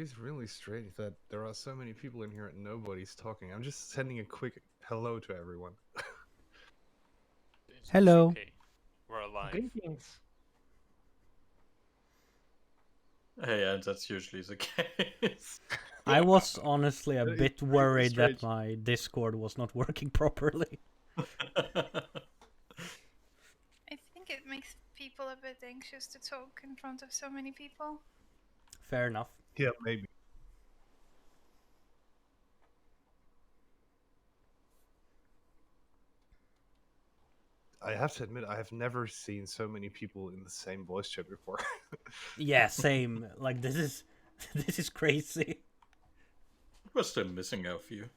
is really strange that there are so many people in here and nobody's talking. I'm just sending a quick hello to everyone. Hello. Okay. We're alive. Greetings. Yeah, that's usually the case. I was honestly a That is bit really worried that strange. my Discord was not working properly. I think it makes people a bit anxious to talk in front of so many people. Fair enough. Yeah, maybe. I have to admit, I have never seen so many people in the same voice chat before. Yeah, same. Like this is crazy. We're still missing a few.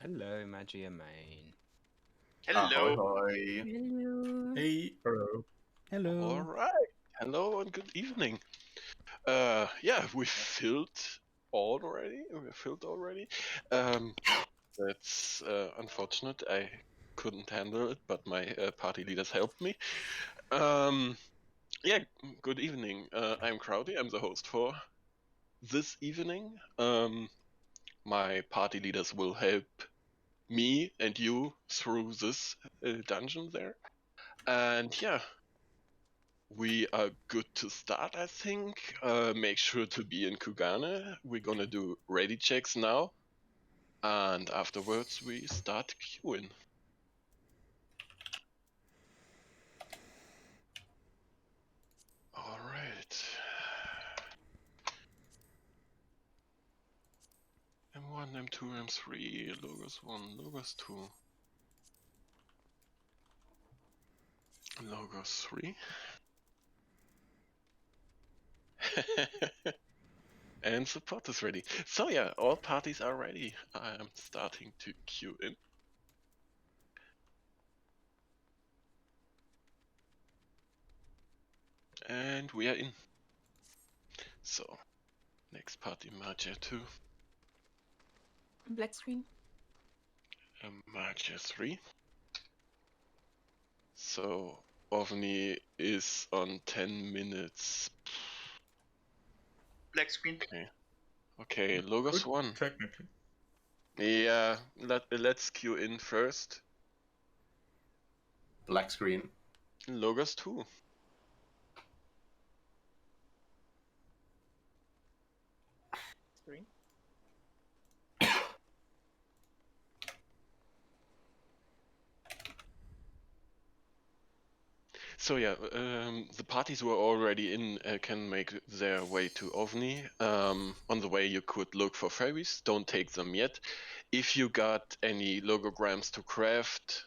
Hello, Magia Main. Hello. Ahoy. Hello. Hey. Hello. Hello. All right. Hello and good evening. Yeah, we filled already. We're filled already. That's unfortunate. I couldn't handle it, but my party leaders helped me. Yeah, good evening. I'm Crowdy. I'm the host for this evening. My party leaders will help me and you through this dungeon there. And yeah, we are good to start, I think. Make sure to be in Kugane. We're gonna do ready checks now. And afterwards we start queuing. Alright. M1, M2, M3, Logos 1, Logos 2. Logos 3. And support is ready. So yeah, all parties are ready. I'm starting to queue in. And we are in. So, next party, Magia 2. Black screen. Magia 3. So, OVNI is on 10 minutes. Black screen. Okay, Logos Good, 1. technically. Yeah, let's queue in first. Black screen. Logos 2. screen. So yeah, the parties who are already in can make their way to OVNI. On the way, you could look for ferries. Don't take them yet. If you got any logograms to craft,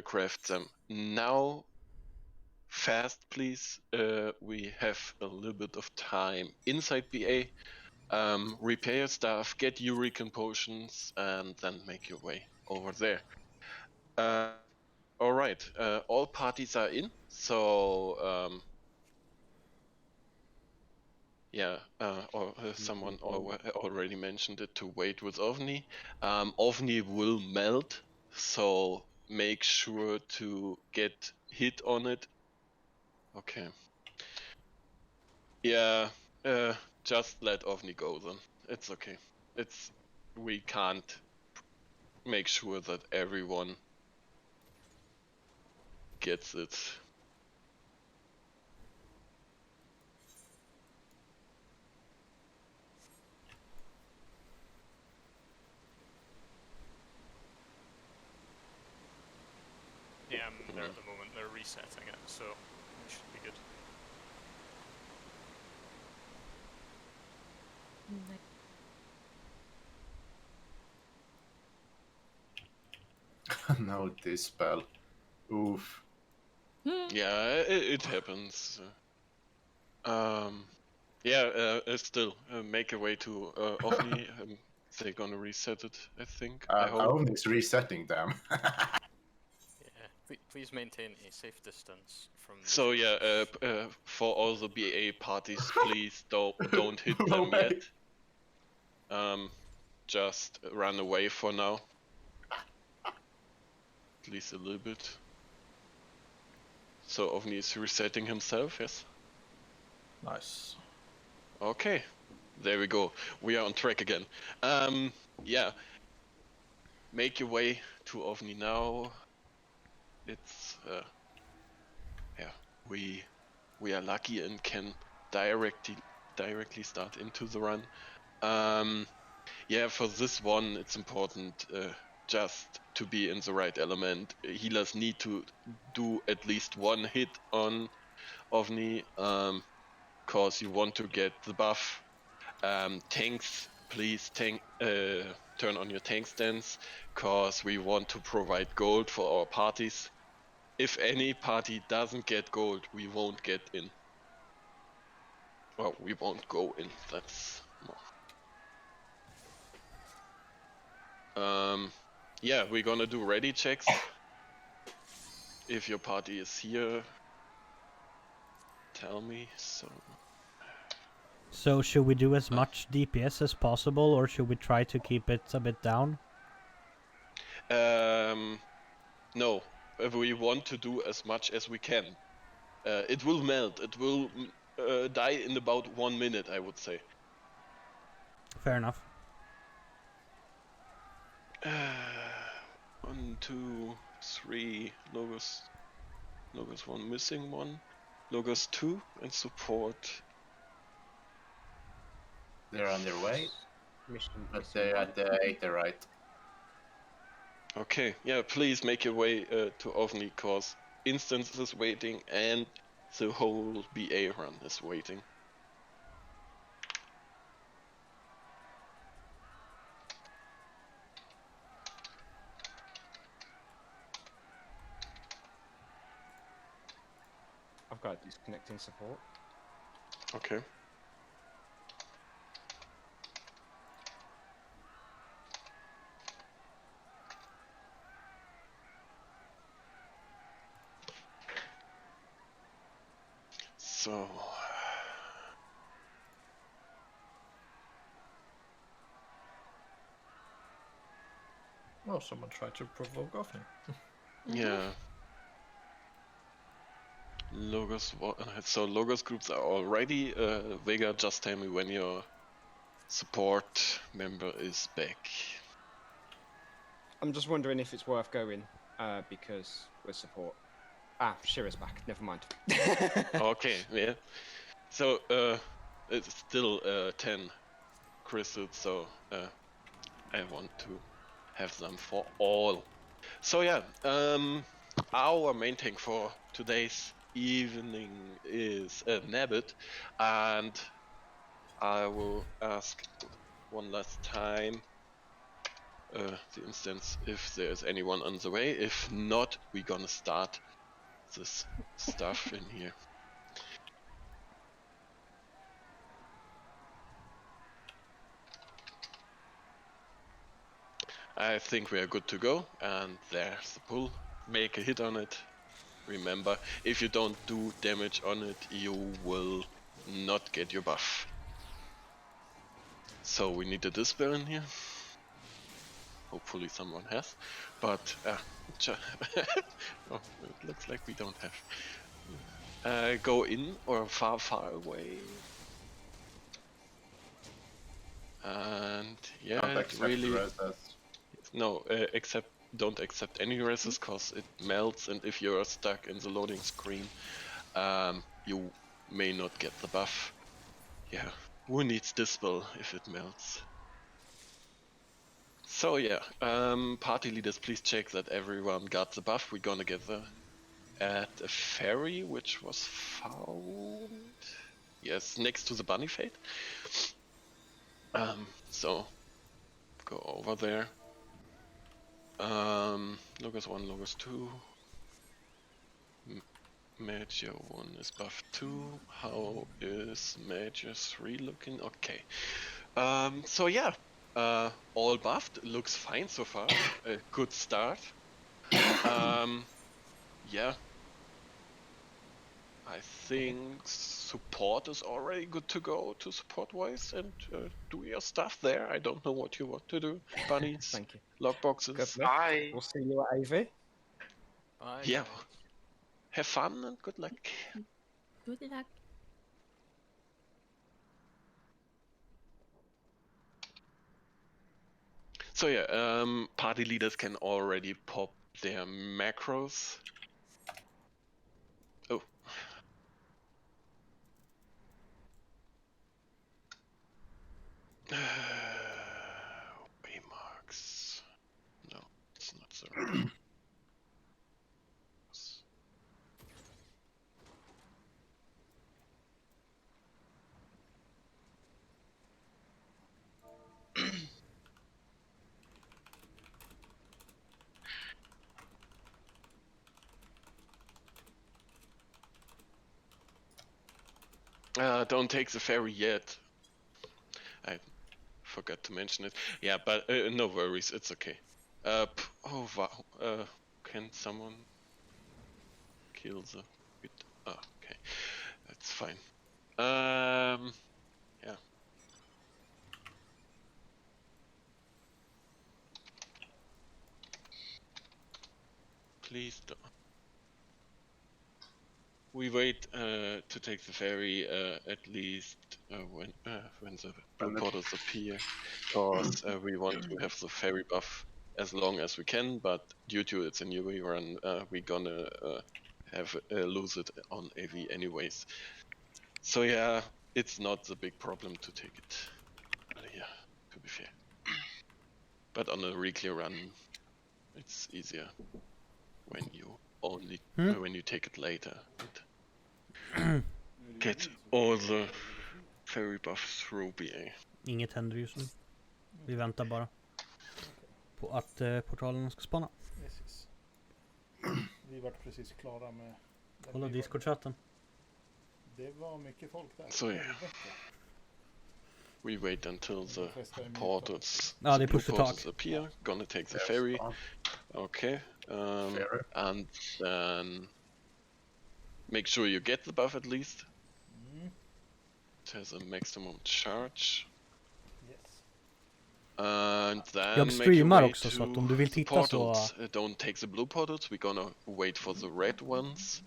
craft them now. Fast, please. We have a little bit of time inside BA. Repair your stuff, get Eurekan potions, and then make your way over there. All right, all parties are in, so yeah, someone already mentioned it, to wait with OVNI. OVNI will melt, so make sure to get hit on it. Okay. Yeah, just let OVNI go then. It's okay. We can't make sure that everyone gets it. Yeah, I'm there at the moment. They're resetting it, so it should be good. No, this spell. Oof. Yeah, it happens. Yeah, still make a way to OVNI. They're gonna reset it, I think. I hope. Only is resetting them. Yeah, please maintain a safe distance from. So yeah, for all the BA parties, please don't hit them Away. yet. Just run away for now. At least a little bit. So OVNI is resetting himself, yes? Nice. Okay, there we go. We are on track again. Yeah. Make your way to OVNI now. It's yeah, we are lucky and can directly start into the run. Yeah, for this one it's important just to be in the right element. Healers need to do at least one hit on OVNI, cause you want to get the buff. Tanks, please turn on your tank stance, cause we want to provide gold for our parties. If any party doesn't get gold, we won't get in. Well, we won't go in, that's more. Yeah, we're gonna do ready checks. If your party is here, tell me. So should we do as much DPS as possible, or should we try to keep it a bit down? No, we want to do as much as we can. It will melt. It will die in about 1 minute, I would say. Fair enough. 1, 2, 3. Logos 1, missing 1. Logos 2 and support. They're on their way, Mission but they're at the 80 right. Okay, yeah, please make your way to OVNI, cause Instance is waiting and the whole BA run is waiting. I've got disconnecting support. Okay. So Oh, someone tried to provoke OVNI. yeah. Logos. So Logos groups are all ready. Vega, just tell me when your support member is back. I'm just wondering if it's worth going, because with support. Ah, Shira's back. Never mind. Okay, yeah. So it's still 10 crystals, so I want to have them for all. So yeah, our main tank for today's evening is Nabbit, and I will ask one last time the instance if there's anyone on the way. If not, we're gonna start this stuff in here. I think we are good to go, and there's the pull. Make a hit on it. Remember, if you don't do damage on it, you will not get your buff. So we need a dispel in here. Hopefully someone has, but oh, it looks like we don't have. Go in or far away. And yeah, Don't it accept really reses. no don't accept any reses cause it melts, and if you're stuck in the loading screen, you may not get the buff. Yeah, who needs dispel if it melts? So yeah, party leaders, please check that everyone got the buff. We're gonna get the at a ferry which was found. Yes, next to the bunny fate. So go over there. Logos 1, Logos 2. Major 1 is buff 2. How is Major 3 looking? Okay. So yeah, all buffed. Looks fine so far. A good start. Yeah. I think support is already good to go to support-wise and do your stuff there. I don't know what you want to do. Bunnies, Thank you. lockboxes. Good luck. Bye. We'll see you at AV. Bye. Yeah. Have fun and good luck. Good luck. So yeah, party leaders can already pop their macros. Oh. Waymarks. No, it's not so. Don't take the ferry yet. I forgot to mention it. Yeah, but no worries, it's okay. Oh wow. Can someone kill the bit? Oh, okay, that's fine. Yeah. Please don't. We wait to take the ferry at least when the blue portals appear, because we want to have the ferry buff as long as we can. But due to it's a newbie run, we're gonna have lose it on AV anyways. So yeah, it's not the big problem to take it earlier, to be fair. But on a reclear run, it's easier when you only when you take it later and get all the ferry buffs through BA. Inget händer just nu. Vi väntar bara på att portalerna ska spana. Precis. Vi var precis klara med... Kolla Discord-chatten. Det var mycket folk där. So yeah. We wait until the portals, Ja, det är blue push to portals talk. appear. Gonna take the ferry. Okay. And then make sure you get the buff at least. It has a maximum charge. Yes. And then Jag make your streamar way också, to så att om du vill the titta så... portals. Don't take the blue portals. We're gonna wait for the red ones.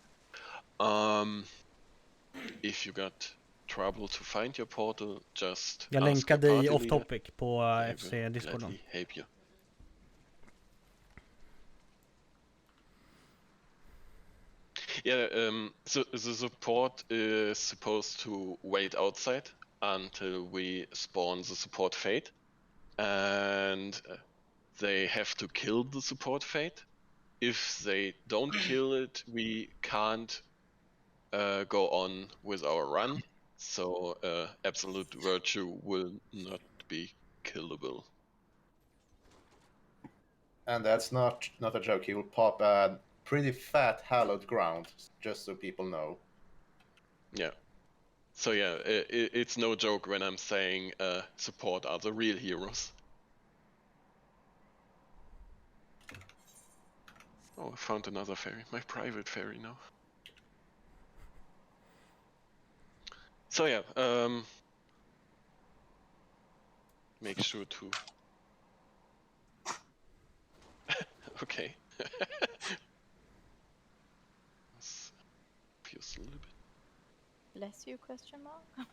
If you got trouble to find your portal, just Jag ask länkade your i party off leader. topic på They FC will Discorden. gladly help you. Yeah, so the support is supposed to wait outside until we spawn the support fate, and they have to kill the support fate. If they don't kill it, we can't go on with our run, so Absolute Virtue will not be killable. And that's not a joke. He will pop a pretty fat hallowed ground, just so people know. Yeah. So yeah, it's no joke when I'm saying support are the real heroes. Oh, I found another ferry. My private ferry now. So yeah, make sure to... Okay. Feels a little bit... Bless you, question mark?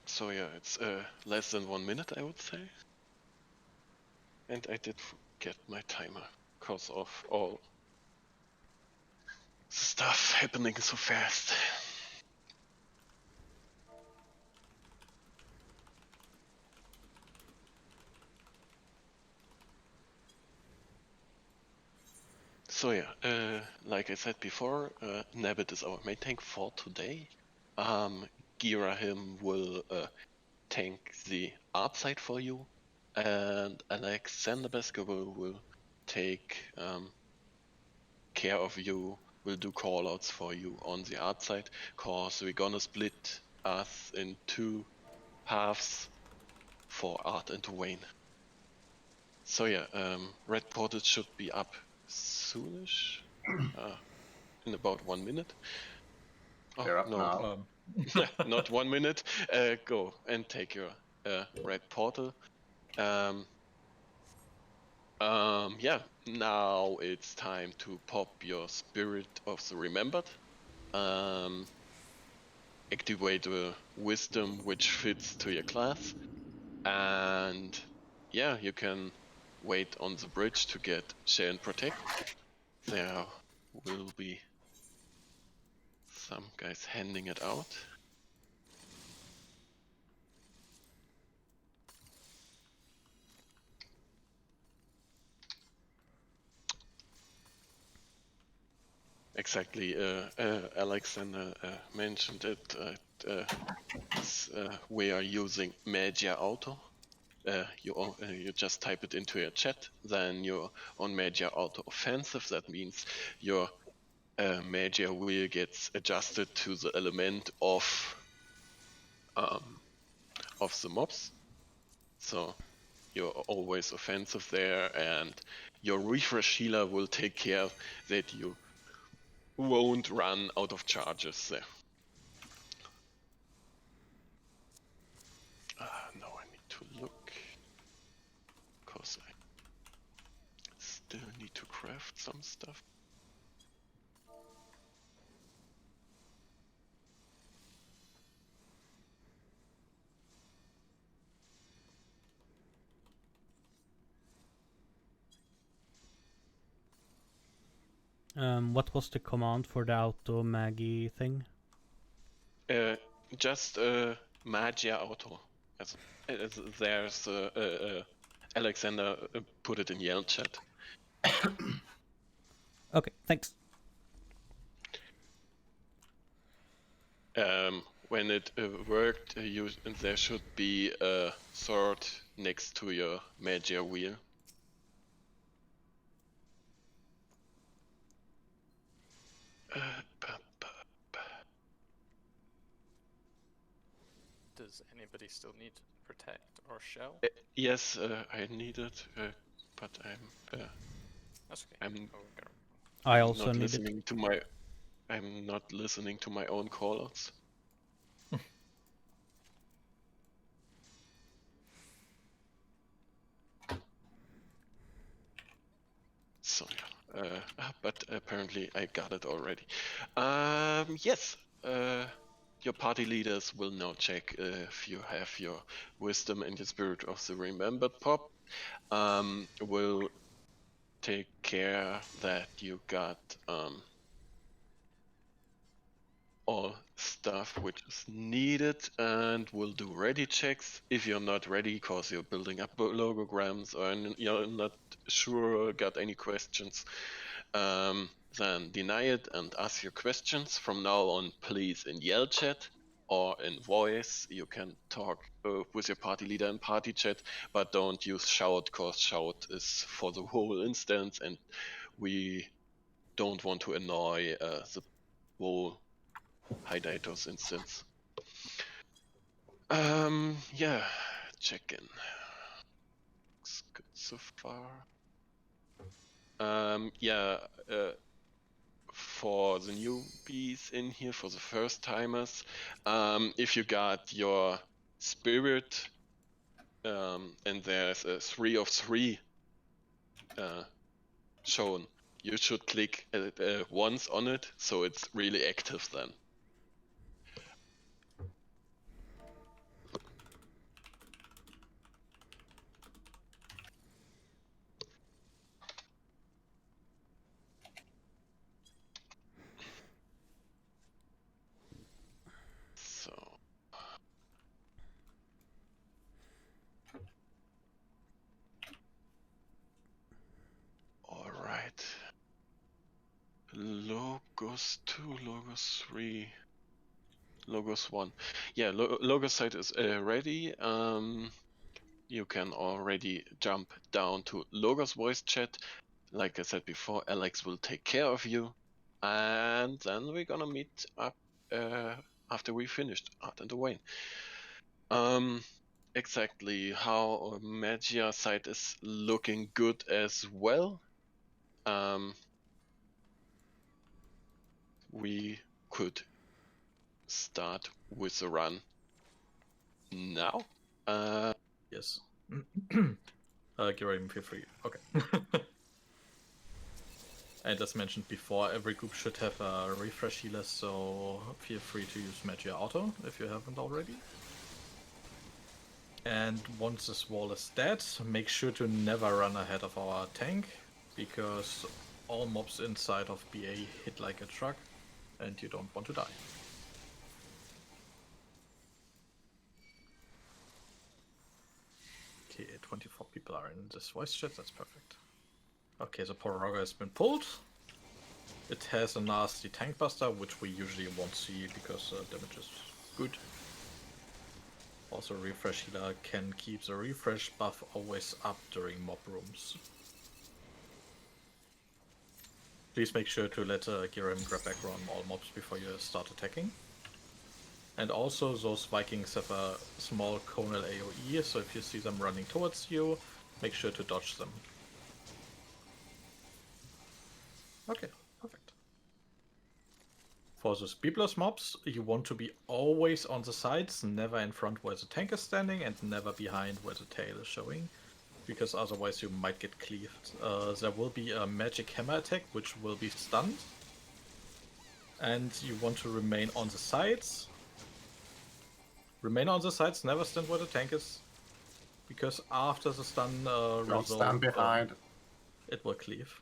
So yeah, it's less than 1 minute, I would say. And I did forget my timer because of all stuff happening so fast. So yeah, like I said before, Nabbit is our main tank for today. Girahim will tank the art side for you, and Alexander Baskerville will take care of you, will do callouts for you on the art side, cause we're gonna split us in 2 halves for Art and Wayne. So yeah, Red Portal should be up soonish, in about 1 minute. Oh, They're up no, now. not 1 minute. Go and take your Red Portal. Yeah, now it's time to pop your Spirit of the Remembered. Activate the Wisdom which fits to your class. And yeah, you can wait on the bridge to get Share and Protect. There will be some guys handing it out. Exactly, Alexander mentioned it. We are using Magia Auto. You just type it into your chat, then you're on Magia Auto Offensive. That means your Magia wheel gets adjusted to the element of the mobs. So you're always offensive there, and your Refresh Healer will take care that you won't run out of charges there. Now I need to look, because I still need to craft some stuff. What was the command for the auto Maggie thing? Just Magia Auto. There's Alexander put it in yell chat. Okay, thanks. When it worked, there should be a sword next to your Magia wheel. Does anybody still need Protect or Shell? Yes, I need it, but That's okay. I'm I also not need listening it. to my. I'm not listening to my own callouts. So yeah, but apparently I got it already. Yes. Your party leaders will now check if you have your wisdom and your spirit of the remembered pop. Will take care that you got all stuff which is needed, and will do ready checks. If you're not ready because you're building up logograms or you're not sure or got any questions, then deny it and ask your questions. From now on, please in yell chat or in voice. You can talk with your party leader in party chat, but don't use shout, because shout is for the whole instance and we don't want to annoy the whole Hidatos instance. Yeah, check in. Looks good so far. For the newbies in here, for the first timers, if you got your spirit, and there's a 3 of 3 shown, you should click once on it, so it's really active then. So all right. Logos 2, Logos 3, Logos 1. Yeah, Logos site is ready. You can already jump down to Logos voice chat. Like I said before, Alex will take care of you. And then we're gonna meet up after we finished Art and the Wayne. Exactly how Magia site is looking good as well. We could start with the run now. Yes. Geraim, feel free. Okay. And as mentioned before, every group should have a refresh healer, so feel free to use Magia Auto if you haven't already. And once this wall is dead, make sure to never run ahead of our tank, because all mobs inside of BA hit like a truck, and you don't want to die. Okay, 24 people are in this voice chat, that's perfect. Okay, so Pororoga has been pulled. It has a nasty tank buster, which we usually won't see because damage is good. Also, refresh healer can keep the refresh buff always up during mob rooms. Please make sure to let Geraim grab aggro on all mobs before you start attacking. And also, those Vikings have a small conal AoE, so if you see them running towards you, make sure to dodge them. Okay, perfect. For the speedless mobs, you want to be always on the sides, never in front where the tank is standing, and never behind where the tail is showing, because otherwise you might get cleaved. There will be a magic hammer attack, which will be stunned. And you want to remain on the sides. Remain on the sides, never stand where the tank is, because after the stun Don't stand behind. It will cleave.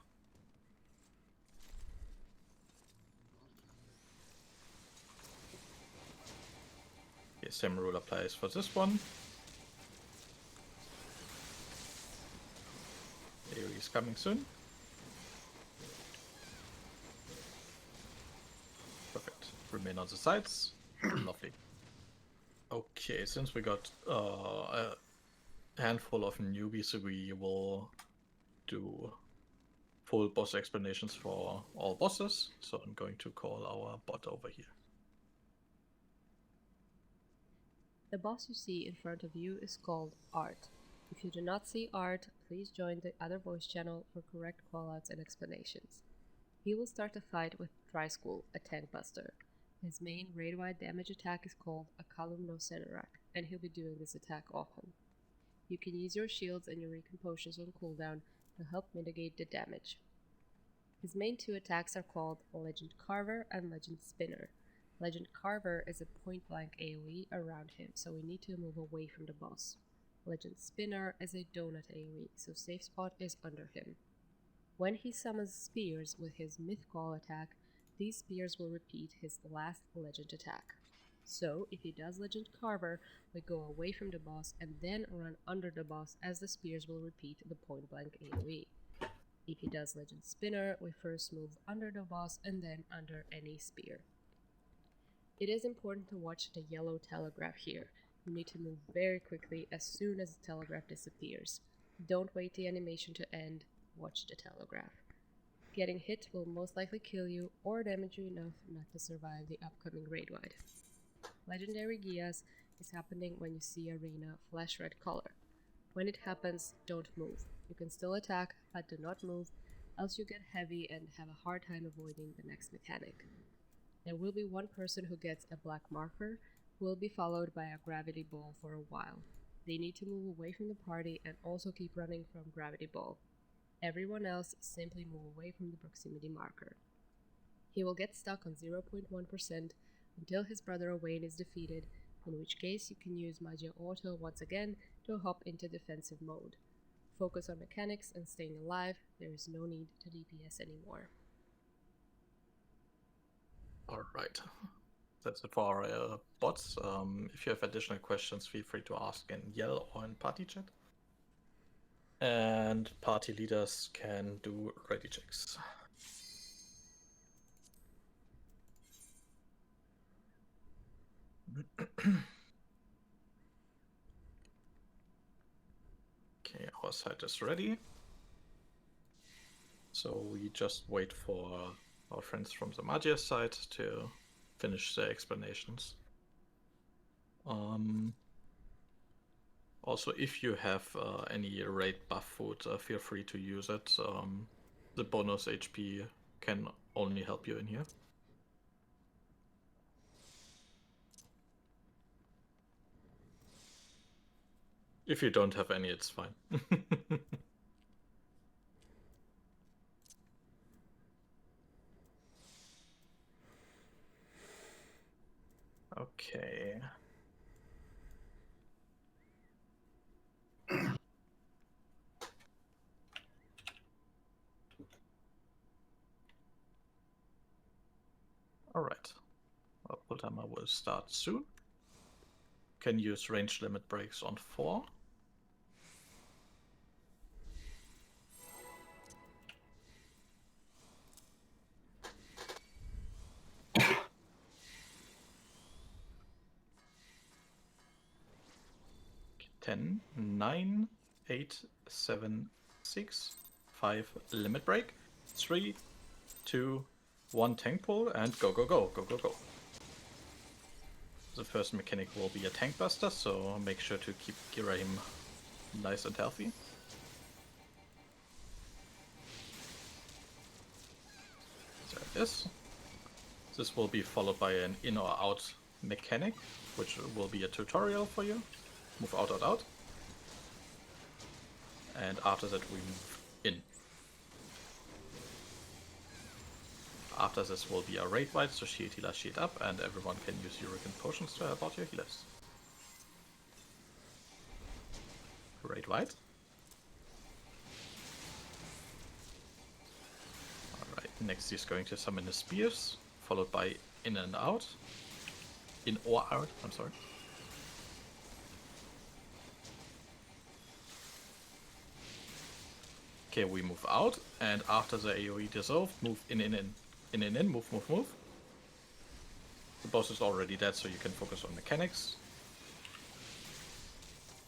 Okay, same rule applies for this one. AoE is coming soon. Perfect. Remain on the sides. Lovely. Okay, since we got a handful of newbies, we will do full boss explanations for all bosses. So I'm going to call our bot over here. The boss you see in front of you is called Art. If you do not see Art, please join the other voice channel for correct callouts and explanations. He will start the fight with Dry School, a tank buster. His main raid-wide damage attack is called a Column No Cenarak, and he'll be doing this attack often. You can use your shields and your Eurekan potions on cooldown to help mitigate the damage. His main 2 attacks are called Legend Carver and Legend Spinner. Legend Carver is a point-blank AoE around him, so we need to move away from the boss. Legend Spinner is a donut AoE, so safe spot is under him. When he summons spears with his Mythcall attack, these spears will repeat his last legend attack. So, if he does Legend Carver, we go away from the boss and then run under the boss as the spears will repeat the point-blank AoE. If he does Legend Spinner, we first move under the boss and then under any spear. It is important to watch the yellow telegraph here. You need to move very quickly as soon as the telegraph disappears. Don't wait the animation to end, watch the telegraph. Getting hit will most likely kill you or damage you enough not to survive the upcoming raid wide. Legendary Gias is happening when you see Arena flash red color. When it happens, don't move. You can still attack, but do not move, else you get heavy and have a hard time avoiding the next mechanic. There will be one person who gets a black marker, who will be followed by a gravity ball for a while. They need to move away from the party and also keep running from gravity ball. Everyone else simply move away from the proximity marker. He will get stuck on 0.1% until his brother Owain is defeated, in which case you can use Magia Auto once again to hop into defensive mode. Focus on mechanics and staying alive, there is no need to DPS anymore. Alright, that's it for our bots. If you have additional questions, feel free to ask in Yell or in party chat. And party leaders can do ready checks. Okay, our site is ready. So we just wait for our friends from the Magia side to finish their explanations. Also, if you have any raid buff food, feel free to use it. The bonus HP can only help you in here. If you don't have any, it's fine. Okay. Alright. Our pull timer will start soon. Can use range limit breaks on 4. Ten, 9, 8, 7, 6, 5, limit break, 3, 2, 1 tank pull, and go, go, go, go, go, go. The first mechanic will be a tank buster, so make sure to keep Girahim nice and healthy. There it is. This will be followed by an in or out mechanic, which will be a tutorial for you. Move out, out, out. And after that we move in. After this will be a raid fight, so shield healer, shield up, and everyone can use Eurekan potions to help out your healers. Raid fight. Alright, next he's going to summon the spears, followed by in and out. In or out, I'm sorry. Okay, we move out, and after the AoE dissolved, move in, in, in. In, in, in, move, move, move. The boss is already dead, so you can focus on mechanics.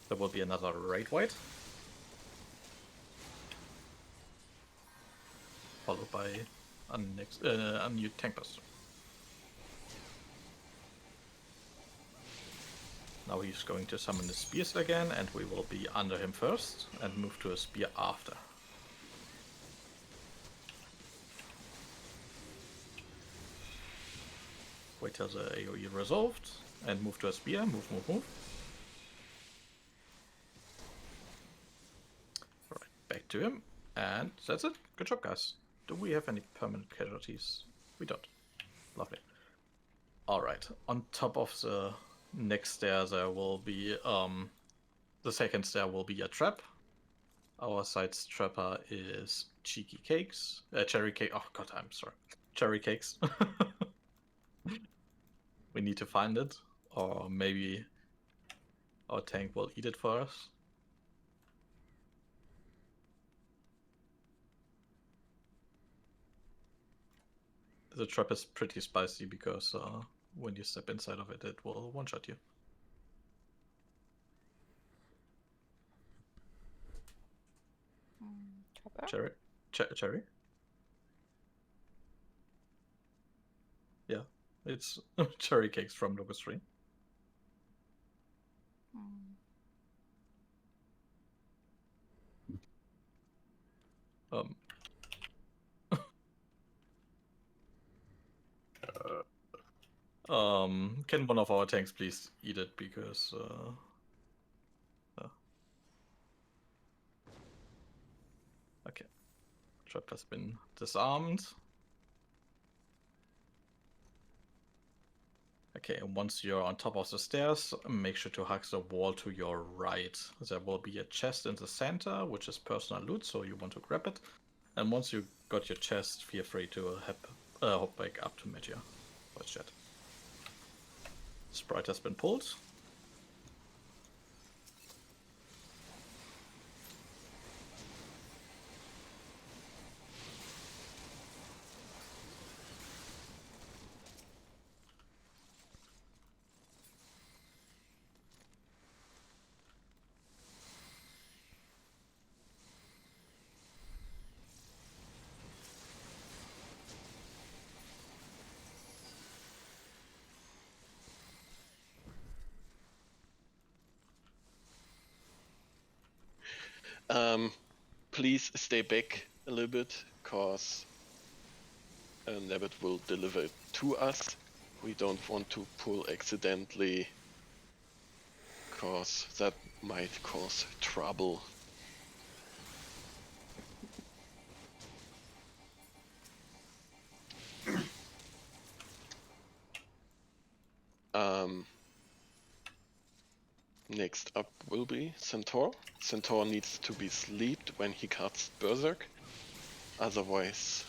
There will be another raid wight. Followed by a new tank buster. Now he's going to summon the spears again, and we will be under him first, and move to a spear after. Wait till the AoE resolved, and move to a spear, move, move, move. Alright, back to him, and that's it. Good job, guys. Do we have any permanent casualties? We don't. Lovely. Alright, on top of the next stair there will be, the second stair will be a trap. Our side trapper is Cheeky Cakes. Cherry Cake. Oh god, I'm sorry. Cherry Cakes. We need to find it. Or maybe our tank will eat it for us. The trap is pretty spicy because when you step inside of it, it will one-shot you. Trapper? Cherry? Yeah, it's Cherry Cakes from Locust 3. Can one of our tanks please eat it because okay. Trap has been disarmed. Okay, and once you're on top of the stairs, make sure to hug the wall to your right. There will be a chest in the center, which is personal loot, so you want to grab it. And once you got your chest, feel free to hop back up to Magia. Voice chat. Sprite has been pulled. Please stay back a little bit, cause Nebbit will deliver it to us. We don't want to pull accidentally, cause that might cause trouble. Next up will be Centaur. Centaur needs to be sleeped when he casts Berserk, otherwise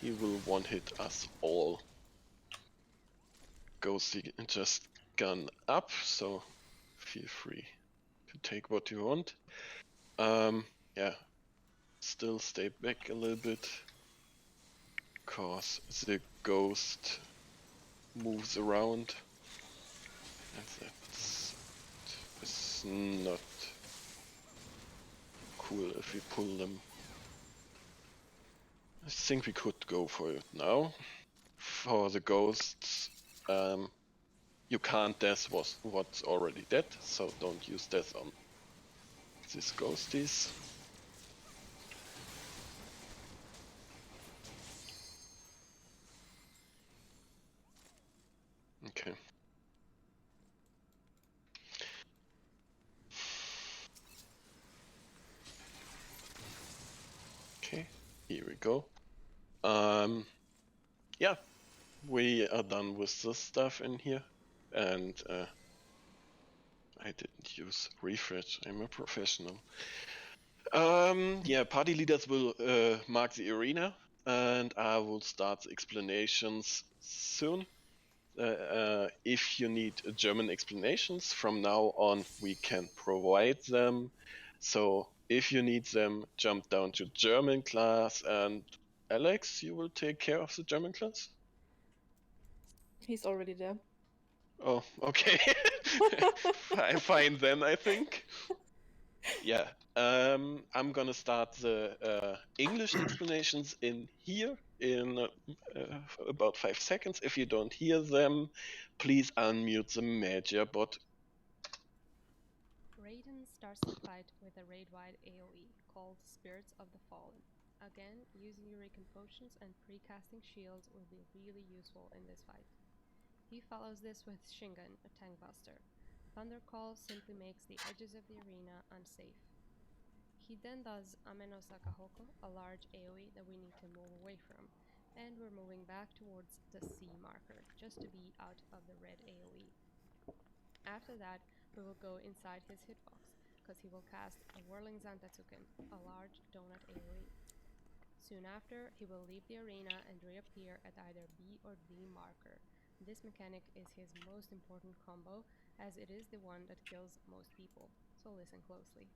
he will one-hit us all. Ghosty just gone up, so feel free to take what you want. Yeah, still stay back a little bit, cause the ghost moves around, and that's not cool if we pull them. I think we could go for it now. For the ghosts, you can't death what's already dead, so don't use death on these ghosties. Okay. Okay, here we go. Yeah, we are done with this stuff in here, and I didn't use refresh. I'm a professional. Yeah, party leaders will mark the arena, and I will start the explanations soon. If you need German explanations, from now on we can provide them. So if you need them, jump down to German class, and Alex, you will take care of the German class? He's already there. Oh, okay. Fine then, I think. Yeah, I'm gonna start the English explanations in here in about 5 seconds. If you don't hear them, please unmute the Magia bot. Raiden starts the fight with a raid-wide AoE called Spirits of the Fallen. Again, using Eurekan potions and pre-casting shields will be really useful in this fight. He follows this with Shingun, a tank buster. Thunder Call simply makes the edges of the arena unsafe. He then does Ameno Sakahoko, a large AoE that we need to move away from, and we're moving back towards the C marker, just to be out of the red AoE. After that, we will go inside his hitbox, because he will cast a Whirling Zantetsuken, a large donut AoE. Soon after, he will leave the arena and reappear at either B or D marker. This mechanic is his most important combo, as it is the one that kills most people, so listen closely.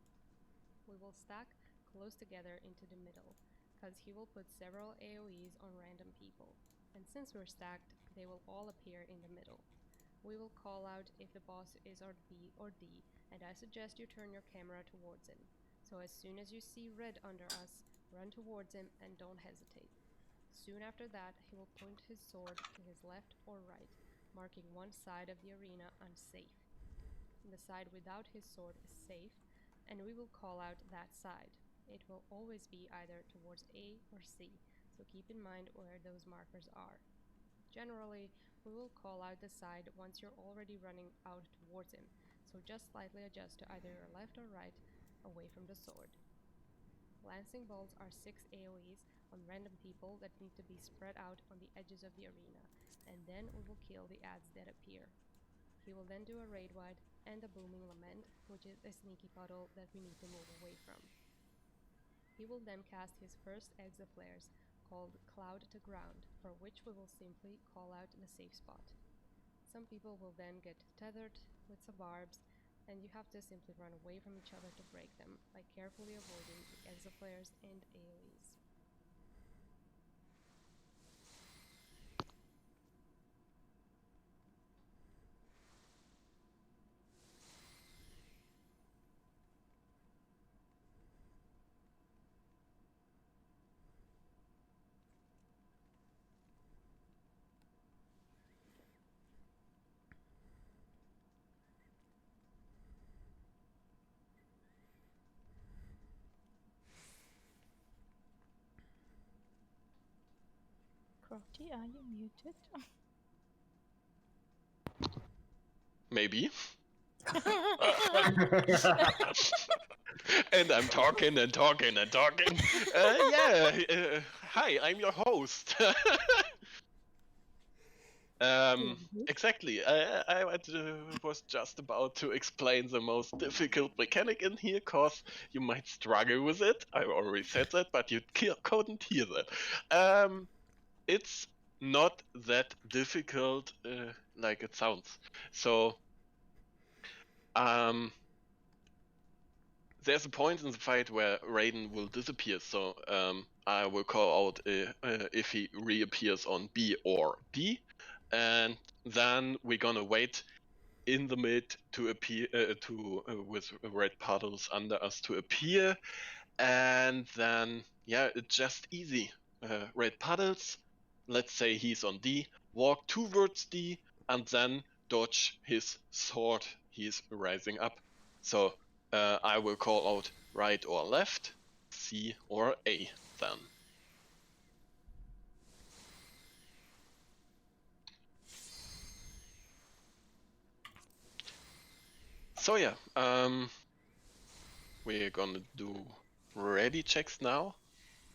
We will stack close together into the middle, because he will put several AoEs on random people, and since we're stacked, they will all appear in the middle. We will call out if the boss is on B or D, and I suggest you turn your camera towards him. So as soon as you see red under us, run towards him and don't hesitate. Soon after that, he will point his sword to his left or right, marking one side of the arena unsafe. The side without his sword is safe, and we will call out that side. It will always be either towards A or C, so keep in mind where those markers are. Generally, we will call out the side once you're already running out towards him, so just slightly adjust to either your left or right, away from the sword. Lancing bolts are 6 AoEs on random people that need to be spread out on the edges of the arena, and then we will kill the ads that appear. He will then do a raid wide and a booming lament, which is a sneaky puddle that we need to move away from. He will then cast his first exo flares, called Cloud to Ground, for which we will simply call out the safe spot. Some people will then get tethered with some barbs, and you have to simply run away from each other to break them, by carefully avoiding the exo flares and AoEs. Crotty, are you muted? Maybe. And I'm talking and talking and talking. Hi, I'm your host. Exactly. I was just about to explain the most difficult mechanic in here, cause you might struggle with it. I already said that, but you couldn't hear that. It's not that difficult like it sounds. So, there's a point in the fight where Raiden will disappear. So I will call out if he reappears on B or D. And then we're gonna wait in the mid to appear with red puddles under us to appear, and then it's just easy. Red puddles. Let's say he's on D. Walk towards D, and then dodge his sword. He's rising up. So I will call out right or left, C or A then. So we're gonna do ready checks now.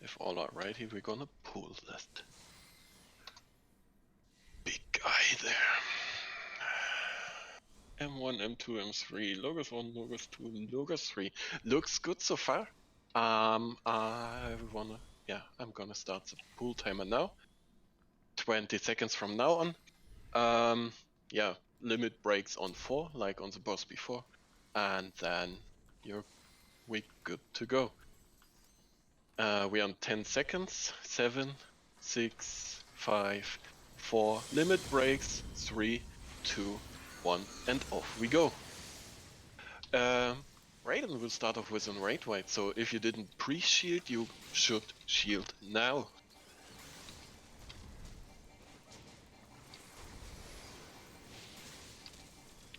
If all are ready, we're gonna pull that big guy there. M1, M2, M3, Logos 1, Logos 2, Logos 3. Looks good so far. I'm gonna start the pull timer now. 20 seconds from now on. Limit breaks on 4, like on the boss before, and then we're good to go. We're on 10 seconds. 7, 6, 5, 4. Limit breaks. 3, 2, 1, and off we go. Raiden will start off with a raid wide, so if you didn't pre-shield, you should shield now.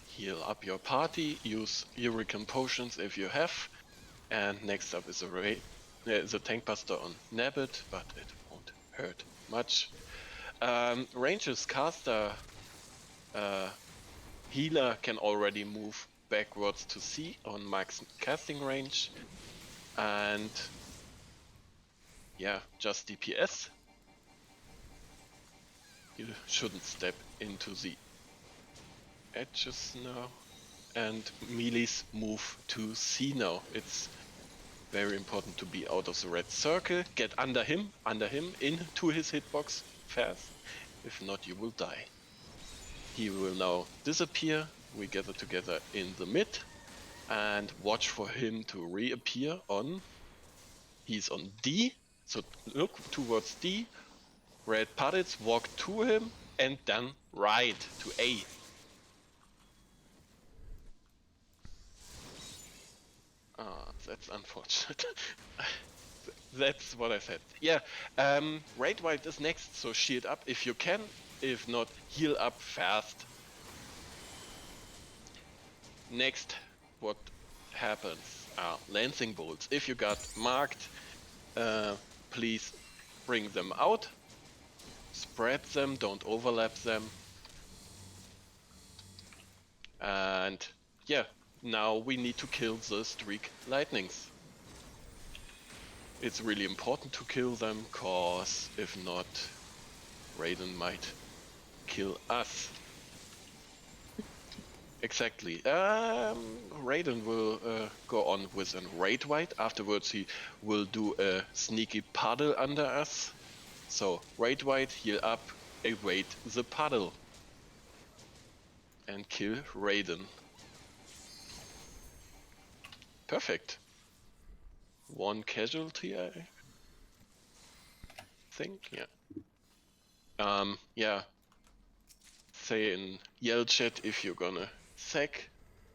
Heal up your party, use Eurekan potions if you have, and next up is a raid. The tank buster on Nabbit, but it won't hurt much. Ranges caster healer can already move backwards to C on max casting range. And yeah, just DPS. You shouldn't step into the edges now. And melees move to C now. It's very important to be out of the red circle. Get under him, into his hitbox fast. If not, you will die. He will now disappear. We gather together in the mid and watch for him to reappear on. He's on D, so look towards D. Red puddles, walk to him, and then right to A. That's unfortunate. That's what I said. Yeah, Raid White is next, so shield up if you can. If not, heal up fast. Next, what happens are lancing bolts. If you got marked, please bring them out. Spread them, don't overlap them. And yeah, now we need to kill the streak lightnings. It's really important to kill them, cause if not, Raiden might kill us. Exactly. Raiden will go on with a raid white. Afterwards he will do a sneaky puddle under us. So raid white, heal up, evade the puddle. And kill Raiden. Perfect. One casualty, I think, yeah. Yeah. Say in yell chat if you're gonna sack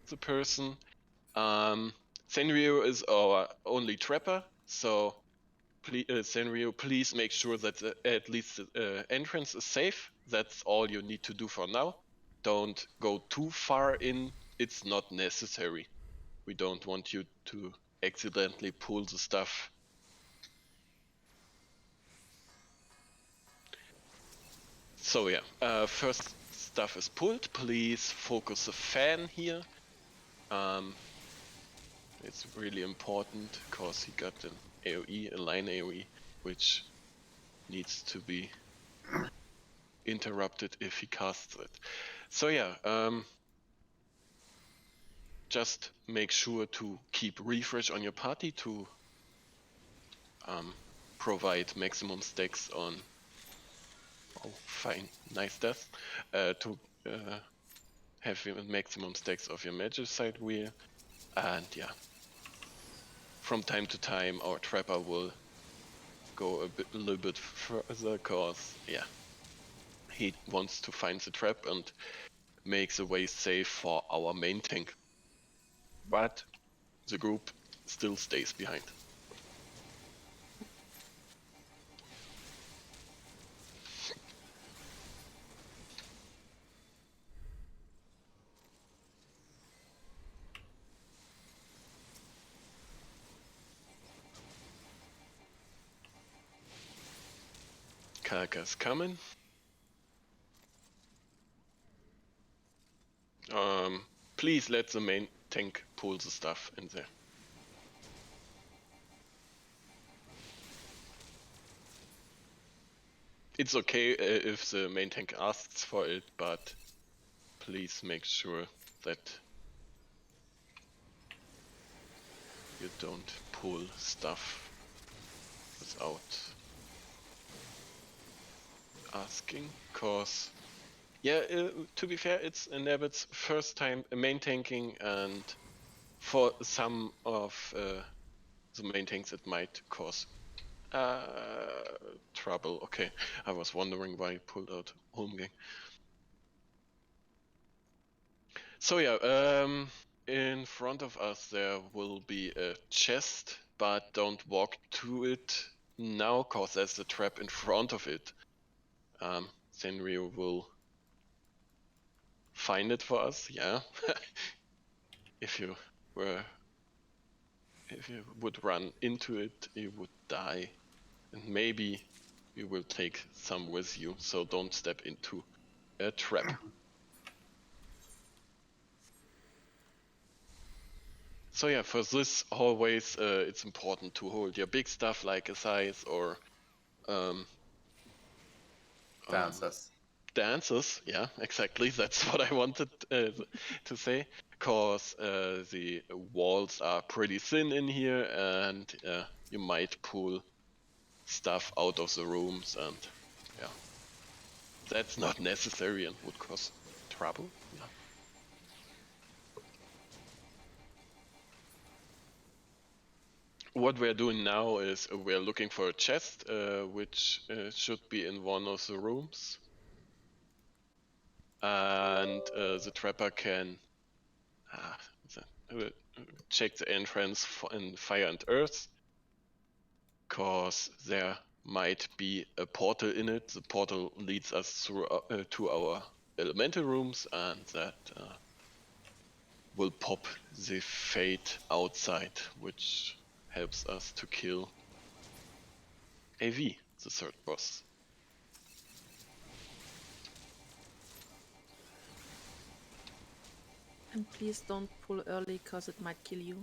the person. Senryu is our only trapper, so please, Senryu, please make sure that at least the entrance is safe. That's all you need to do for now. Don't go too far in, it's not necessary. We don't want you to accidentally pull the stuff. So yeah, first stuff is pulled. Please focus the fan here. It's really important because he got an AoE, a line AoE, which needs to be interrupted if he casts it. So yeah, just make sure to keep refresh on your party to provide maximum stacks on. Oh, fine, nice death. To have maximum stacks of your magicite wheel, and yeah. From time to time, our trapper will go a little bit further, cause yeah, he wants to find the trap and make the way safe for our main tank. But the group still stays behind. Kaka's coming. Please let the main tank pull the stuff in there. It's okay if the main tank asks for it, but please make sure that you don't pull stuff without asking, cause yeah, to be fair, it's Nabbit's first time main tanking, and for some of the main tanks it might cause trouble. Okay, I was wondering why he pulled out Holmgang. So yeah, in front of us there will be a chest, but don't walk to it now, cause there's a trap in front of it. Senryu will find it for us, yeah. If you would run into it, you would die. And maybe you will take some with you, so don't step into a trap. So yeah, for this always it's important to hold your big stuff like a scythe or Dances. Dances, yeah, exactly. That's what I wanted to say. Cause the walls are pretty thin in here, and you might pull stuff out of the rooms, and yeah, that's not necessary and would cause trouble. Yeah. What we're doing now is we're looking for a chest, which should be in one of the rooms. And the trapper can check the entrance in Fire and Earth, cause there might be a portal in it. The portal leads us through to our elemental rooms, and that will pop the fate outside, which helps us to kill AV, the third boss. And please don't pull early, cause it might kill you.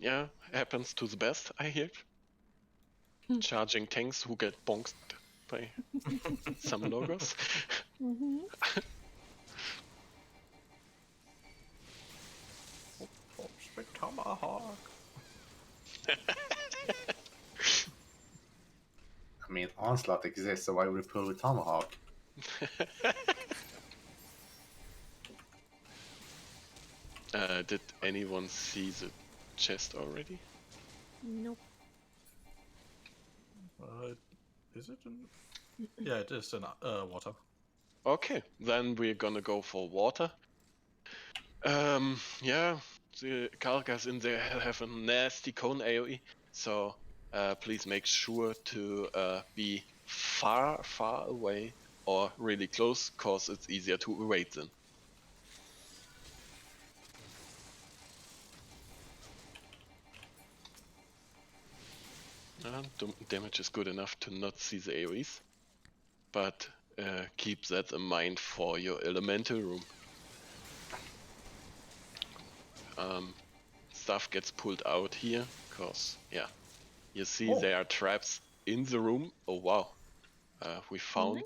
Yeah, happens to the best, I hear. Charging tanks who get bonked by some logos. Big tomahawk. I mean, Onslaught exists, so why would we pull with Tomahawk? Did anyone see the chest already? Nope. Is it in... Yeah, it is in water. Okay, then we're gonna go for water. Yeah, the Kargas in there have a nasty cone AoE, so please make sure to be far away or really close, cause it's easier to evade them. Damage is good enough to not see the AoEs, but keep that in mind for your elemental room. Stuff gets pulled out here, cause yeah, you see there are traps in the room. Oh wow, we found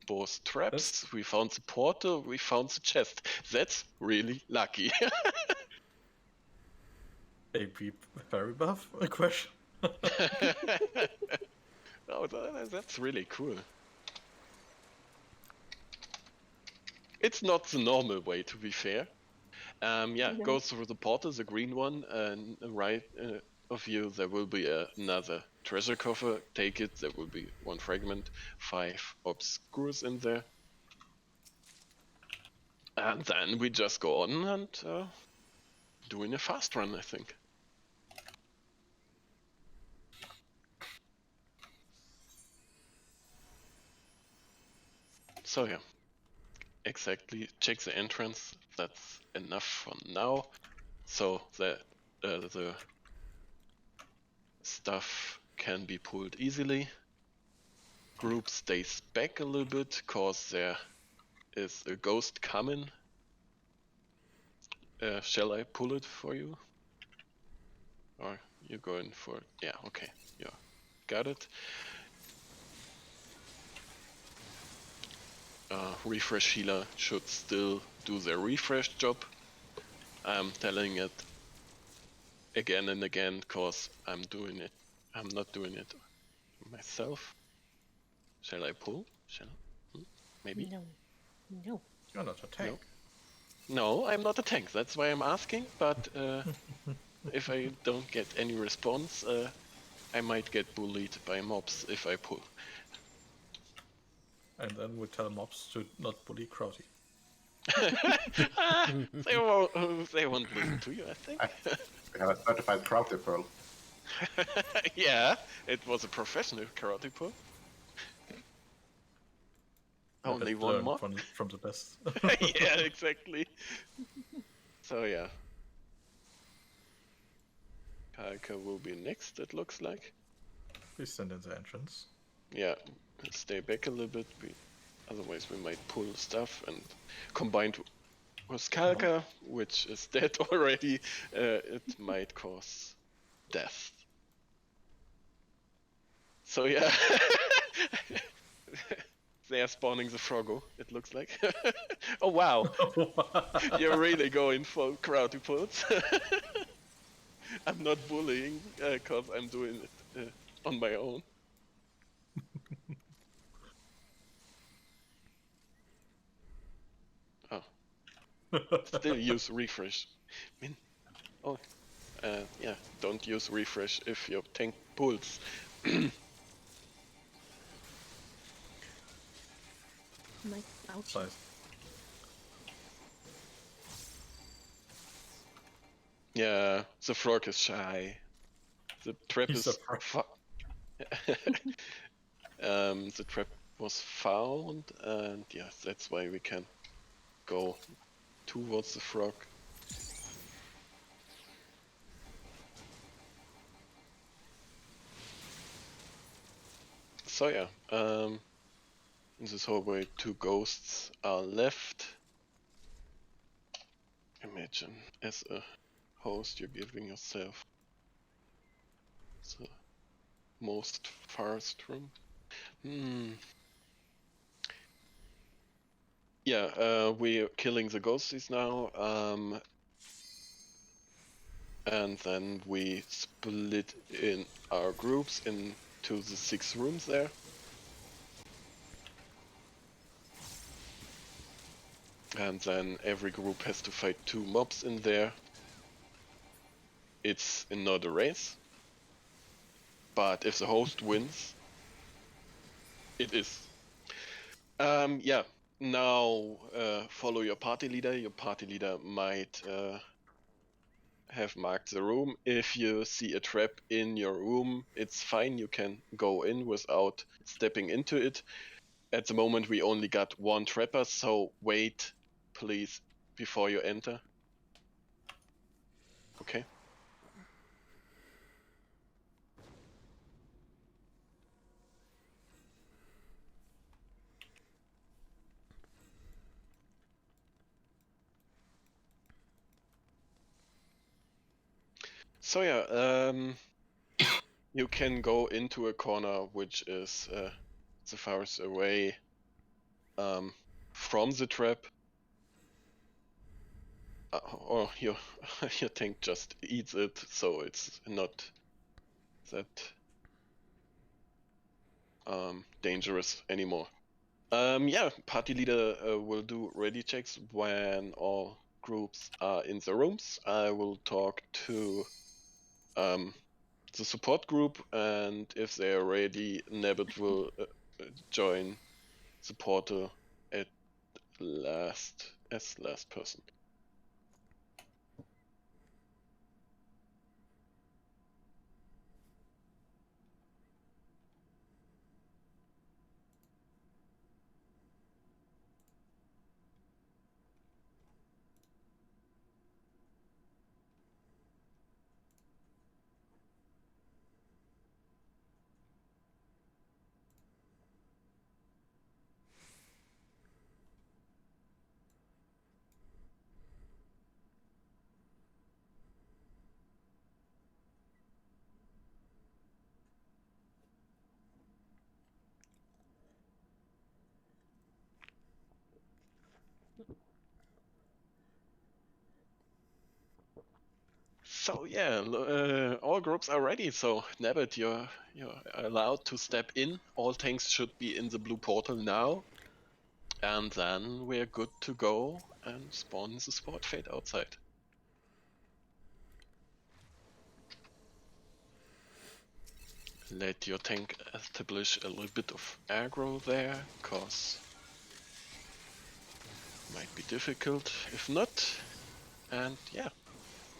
both traps, we found the portal, we found the chest. That's really lucky. AP very buff? A question. Oh, that's really cool. It's not the normal way, to be fair. Yeah, go through the portal, the green one, and right of you there will be another treasure coffer. Take it, there will be 1 fragment, 5 obscures in there. And then we just go on and doing a fast run, I think. So yeah, exactly, check the entrance, that's enough for now. So the stuff can be pulled easily. Group stays back a little bit, cause there is a ghost coming. Shall I pull it for you? Or you going for it? Yeah, okay, yeah, got it. Refresh healer should still do their refresh job. I'm telling it again and again, cause I'm doing it. I'm not doing it myself. Shall I pull? Shall I? Maybe? No. No. You're not a tank. No, I'm not a tank. That's why I'm asking. But if I don't get any response, I might get bullied by mobs if I pull. And then we tell mobs to not bully Crowdy. They won't listen to you, I think. We have a certified karate pearl. Yeah, it was a professional karate pull. Only one more. From the best. Yeah, exactly. So yeah. Kalka will be next, it looks like. Please stand in the entrance. Yeah, stay back a little bit. Otherwise we might pull stuff, and combined with Kalka, which is dead already, it might cause death. So yeah, they are spawning the Froggo, it looks like. Oh wow, you're really going for crowdy pulls. I'm not bullying, cause I'm doing it on my own. Oh. Still use refresh. Oh, yeah, don't use refresh if your tank pulls. Ouch. Nice. Yeah, the frog is shy. The trap He's is a frog. the trap was found, and yeah, that's why we can go towards the frog. So yeah, in this hallway, 2 ghosts are left. Imagine, as a host, you're giving yourself the most farthest room. Yeah, we're killing the ghosties now, and then we split in our groups into the 6 rooms there. And then every group has to fight 2 mobs in there. It's not a race, but if the host wins, it is. Yeah, now follow your party leader. Your party leader might have marked the room. If you see a trap in your room, it's fine, you can go in without stepping into it. At the moment we only got 1 trapper, so wait please before you enter. Okay. So yeah, you can go into a corner which is the farthest away from the trap, or your tank just eats it, so it's not that dangerous anymore. Yeah, party leader will do ready checks when all groups are in the rooms. I will talk to the support group, and if they are ready, Nebbit will join the portal at last person. So yeah, all groups are ready. So Nebbit, you're allowed to step in. All tanks should be in the blue portal now, and then we're good to go and spawn the sport fate outside. Let your tank establish a little bit of aggro there, cause might be difficult if not. And yeah,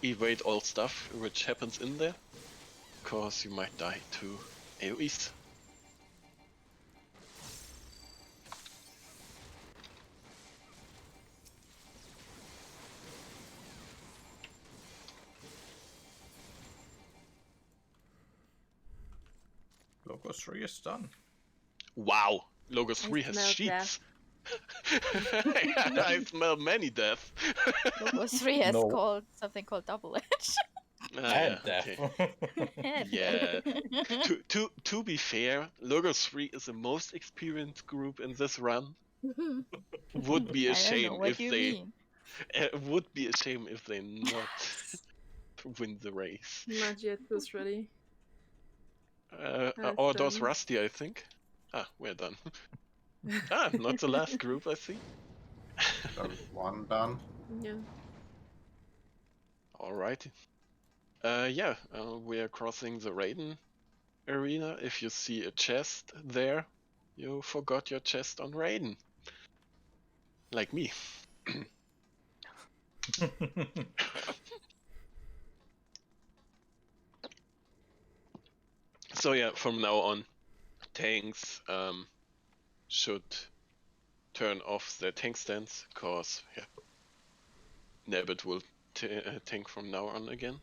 evade all stuff which happens in there, cause you might die to AoEs. Logo 3 is done. Wow, Logo 3 has smell sheets. I smell many death. Logo 3 has No. something called double edge. And death. Yeah. To be fair, Logo 3 is the most experienced group in this run. Would be a I don't know, shame what if do you they mean? would be a shame if they not win the race. Magic was ready. Or does Rusty, I think. Ah, we're done. Not the last group, I see. One done. Yeah. Alrighty. We are crossing the Raiden arena. If you see a chest there, you forgot your chest on Raiden. Like me. So yeah, from now on, tanks should turn off their tank stands, cause yeah, Nabbit will tank from now on again.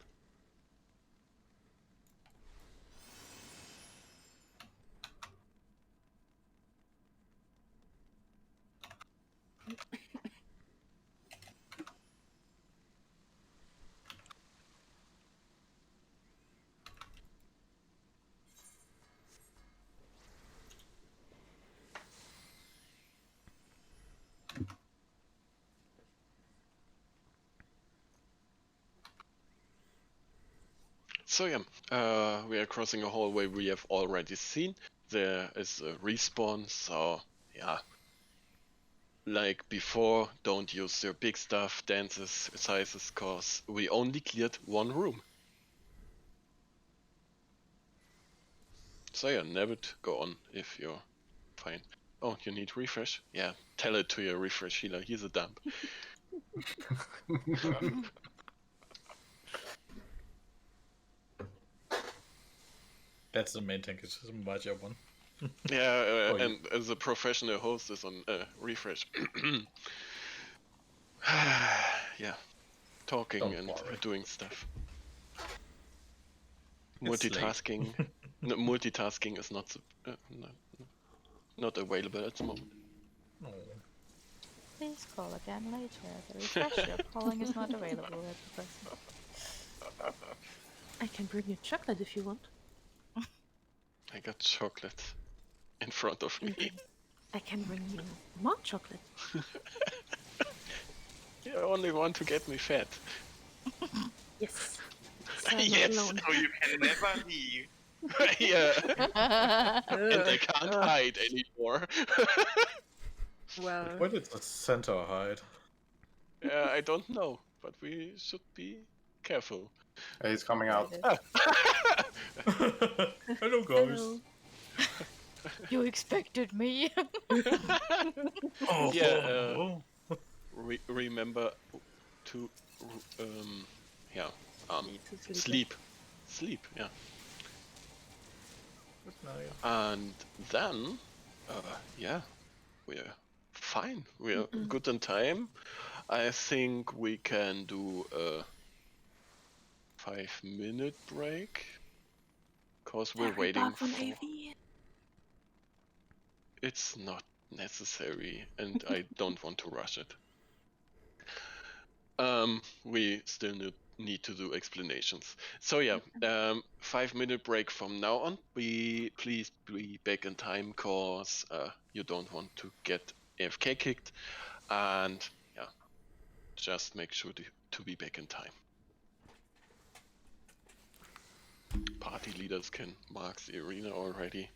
So yeah, we are crossing a hallway we have already seen. There is a respawn, so yeah. Like before, don't use your big stuff, dances, sizes, cause we only cleared one room. So yeah, Nabbit, go on if you're fine. Oh, you need refresh? Yeah, tell it to your refresh healer, he's a dump. That's the main tank, it's a major one. Yeah, and as a professional host is on refresh. Yeah, talking Don't and worry. doing stuff. It's Multitasking, multitasking is not available at the moment. No. Please call again later. The refresher calling is not available at the present. I can bring you chocolate if you want. I got chocolate in front of me. I can bring you more chocolate. You only want to get me fat. Yes. So I'm not Yes, alone. so you can never leave. Yeah. And I can't hide anymore. Well, Where did the center hide? I don't know, but we should be careful. He's coming out. Hello, guys. hello. You expected me? Oh, Yeah, remember to sleep. Sleep, yeah. Good night. And then we're fine. We're good in time. I think we can do a 5-minute break. Cause we're waiting for... It's not necessary, and I don't want to rush it. We still need to do explanations. So yeah, 5-minute break from now on. Please be back in time, cause you don't want to get AFK kicked, and yeah, just make sure to be back in time. Party leaders can mark the arena already.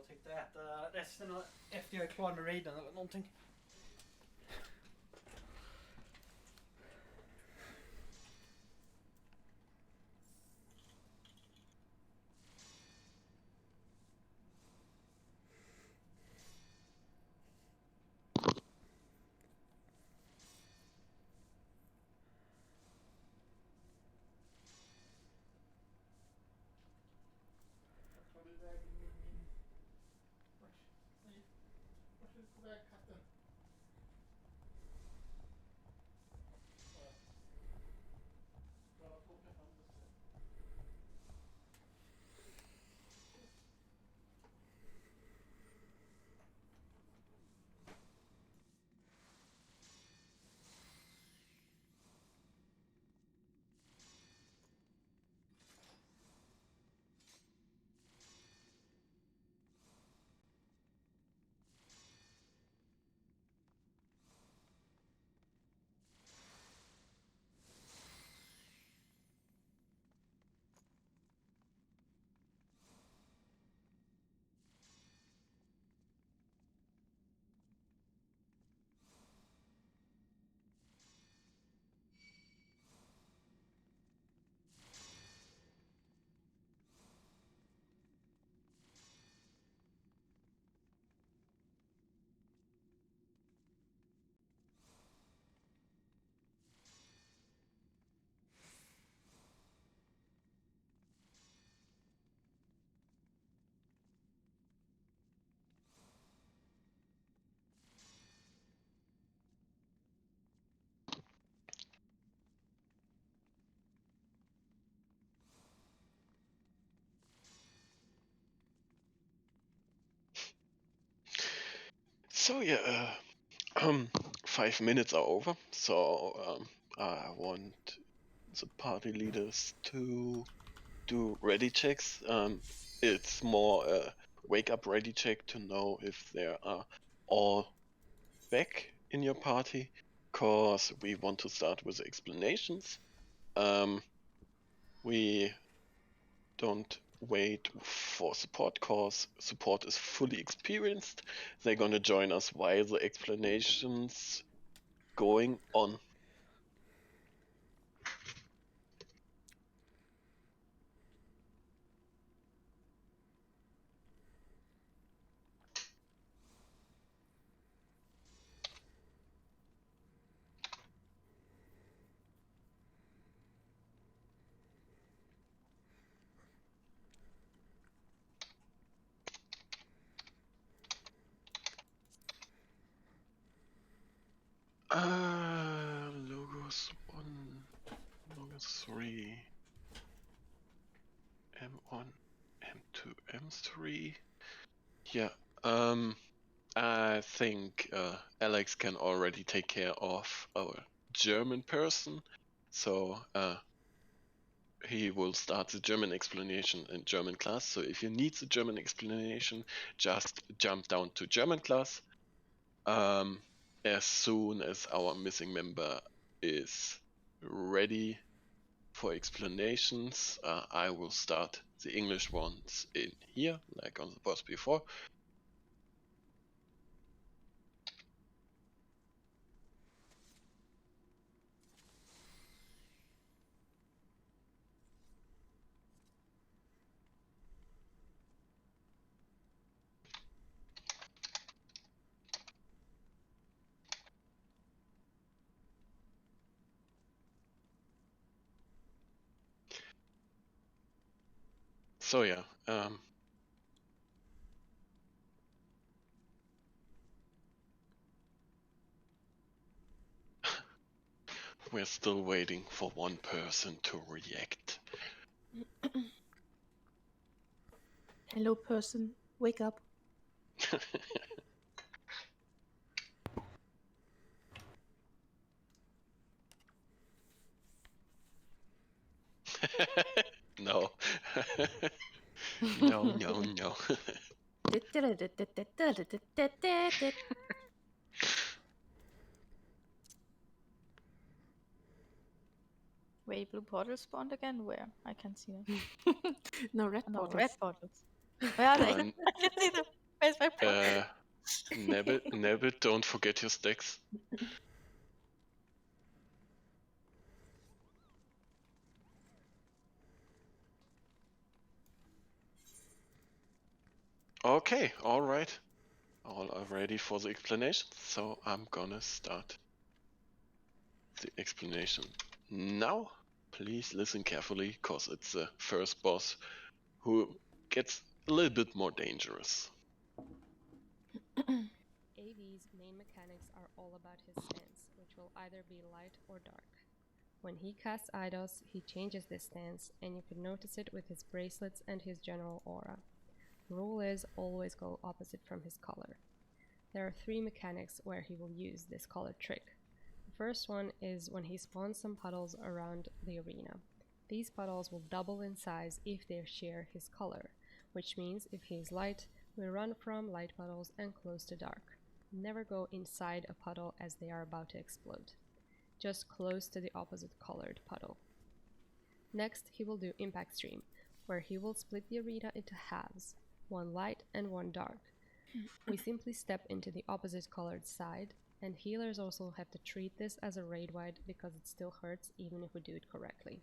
tänkte äta resten efter jag är klar med Raiden eller någonting. So yeah, 5 minutes are over. So I want the party leaders to do ready checks. It's more a wake up ready check to know if they are all back in your party, cause we want to start with the explanations. We don't wait for support, cause support is fully experienced. They're gonna join us while the explanations going on. Logos 1, Logos 3, M1, M2, M3. Yeah, I think Alex can already take care of our German person, so he will start the German explanation in German class. So if you need the German explanation, just jump down to German class. As soon as our missing member is ready for explanations, I will start the English ones in here, like on the boss before. So yeah, we're still waiting for one person to react. Hello, person. Wake up. No. No, no, no. Wait, blue portals spawned again? Where? I can't see them. No, red No, portals. red portals. Where are they? And, I can see them. Where's my pro? Nebbit, don't forget your sticks. Okay, alright. All are ready for the explanation, so I'm gonna start the explanation now. Please listen carefully, cause it's the first boss who gets a little bit more dangerous. AV's main mechanics are all about his stance, which will either be light or dark. When he casts Eidos, he changes this stance, and you can notice it with his bracelets and his general aura. Rule is always go opposite from his color. There are 3 mechanics where he will use this color trick. The first one is when he spawns some puddles around the arena. These puddles will double in size if they share his color, which means if he is light, we run from light puddles and close to dark. Never go inside a puddle as they are about to explode. Just close to the opposite colored puddle. Next, he will do Impact Stream, where he will split the arena into halves, one light and one dark. We simply step into the opposite colored side, and healers also have to treat this as a raid wide because it still hurts even if we do it correctly.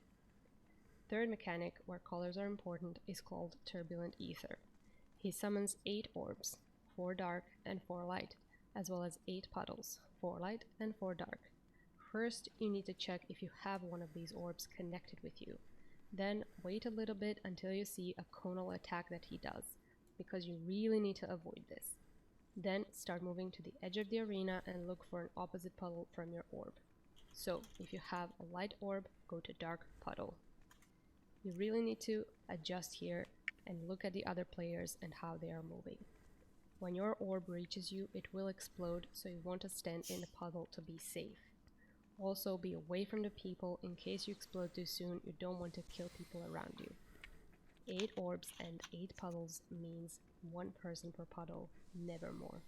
Third mechanic, where colors are important, is called Turbulent Ether. He summons 8 orbs, 4 dark and 4 light, as well as 8 puddles, 4 light and 4 dark. First, you need to check if you have one of these orbs connected with you. Then wait a little bit until you see a conal attack that he does, because you really need to avoid this. Then start moving to the edge of the arena and look for an opposite puddle from your orb. So, if you have a light orb, go to dark puddle. You really need to adjust here and look at the other players and how they are moving. When your orb reaches you, it will explode, so you want to stand in the puddle to be safe. Also, be away from the people in case you explode too soon. You don't want to kill people around you. 8 orbs and 8 puddles means 1 person per puddle, never more.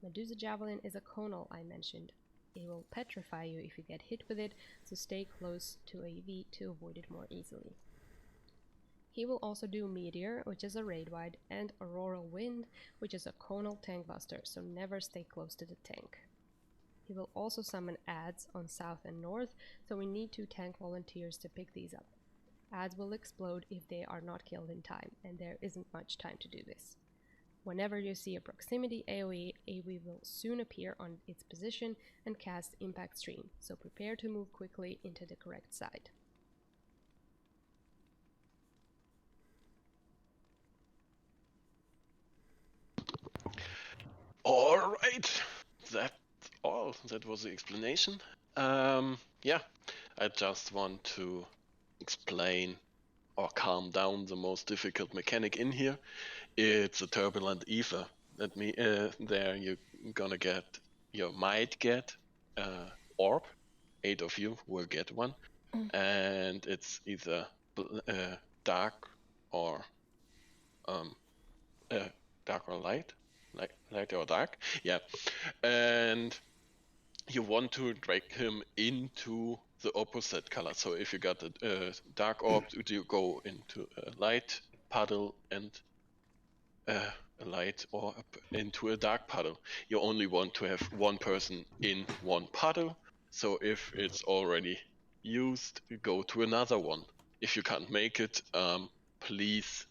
Medusa Javelin is a conal I mentioned. It will petrify you if you get hit with it, so stay close to AV to avoid it more easily. He will also do Meteor, which is a raid wide, and Auroral Wind, which is a conal tank buster, so never stay close to the tank. He will also summon adds on south and north, so we need 2 tank volunteers to pick these up. Adds will explode if they are not killed in time, and there isn't much time to do this. Whenever you see a proximity AoE, AoE will soon appear on its position and cast Impact Stream, so prepare to move quickly into the correct side. Alright, that's all. That was the explanation. Yeah, I just want to explain or calm down the most difficult mechanic in here. It's a turbulent ether. That there you might get orb. 8 of you will get one, and it's either dark or light, light or dark. Yeah, and you want to drag him into the opposite color. So if you got a dark orb, you go into a light puddle and a light orb into a dark puddle. You only want to have 1 person in 1 puddle. So if it's already used, go to another one. If you can't make it, please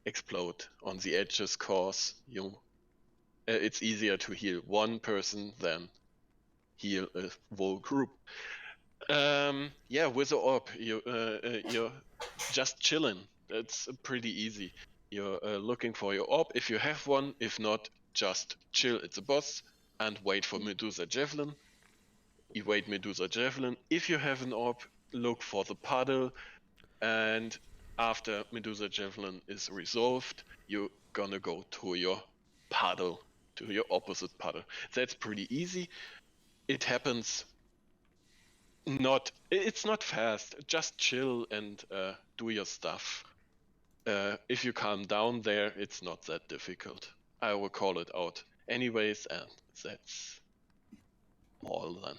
explode on the edges, cause it's easier to heal 1 person than heal a whole group. Yeah, with the orb, you're just chilling. It's pretty easy. You're looking for your orb if you have one. If not, just chill at the boss and wait for Medusa Javelin. Evade Medusa Javelin. If you have an orb, look for the puddle, and after Medusa Javelin is resolved, you're gonna go to your puddle, to your opposite puddle. That's pretty easy. It happens it's not fast. Just chill and do your stuff. If you calm down there, it's not that difficult. I will call it out anyways, and that's all then.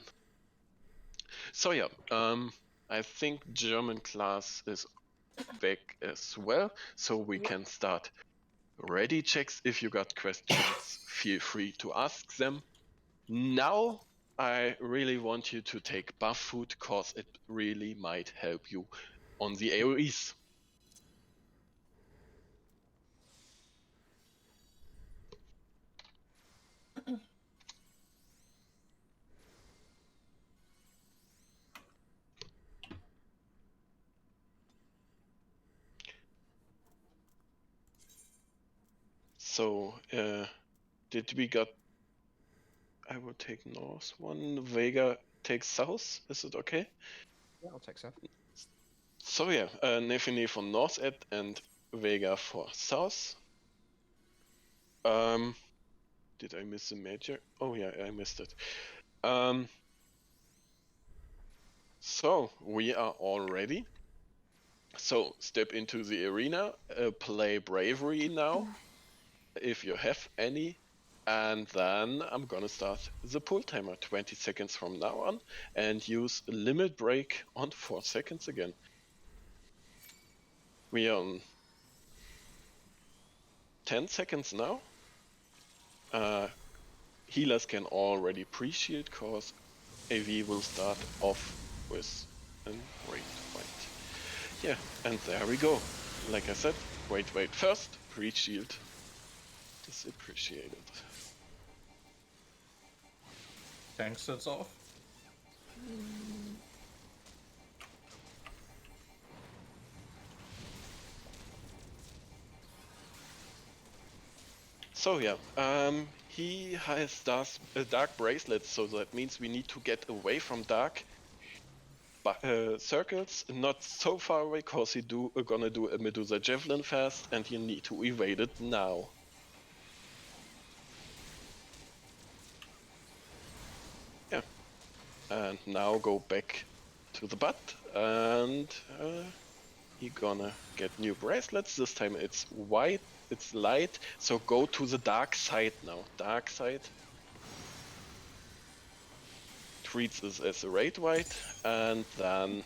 So yeah, I think German class is back as well, so we can start ready checks. If you got questions, feel free to ask them. Now I really want you to take buff food, cause it really might help you on the AoEs. So, did we got... I will take north one, Vega takes south, is it okay? Yeah, I'll take south. So yeah, Nefine for north Ed and Vega for south. Did I miss a major? Oh yeah, I missed it. So we are all ready. So step into the arena, play bravery now, if you have any, and then I'm gonna start the pull timer 20 seconds from now on, and use a limit break on 4 seconds again. We are on 10 seconds now. Healers can already pre-shield, cause AV will start off with a great fight. Yeah, and there we go. Like I said, wait first, pre-shield is appreciated. Tank sets off. So yeah, he has dark bracelets, so that means we need to get away from dark circles, not so far away, cause he gonna do a Medusa Javelin fast, and you need to evade it now. Yeah, and now go back to the butt, and he gonna get new bracelets. This time it's white, it's light, so go to the dark side now. Dark side. Treats this as a raid white, and then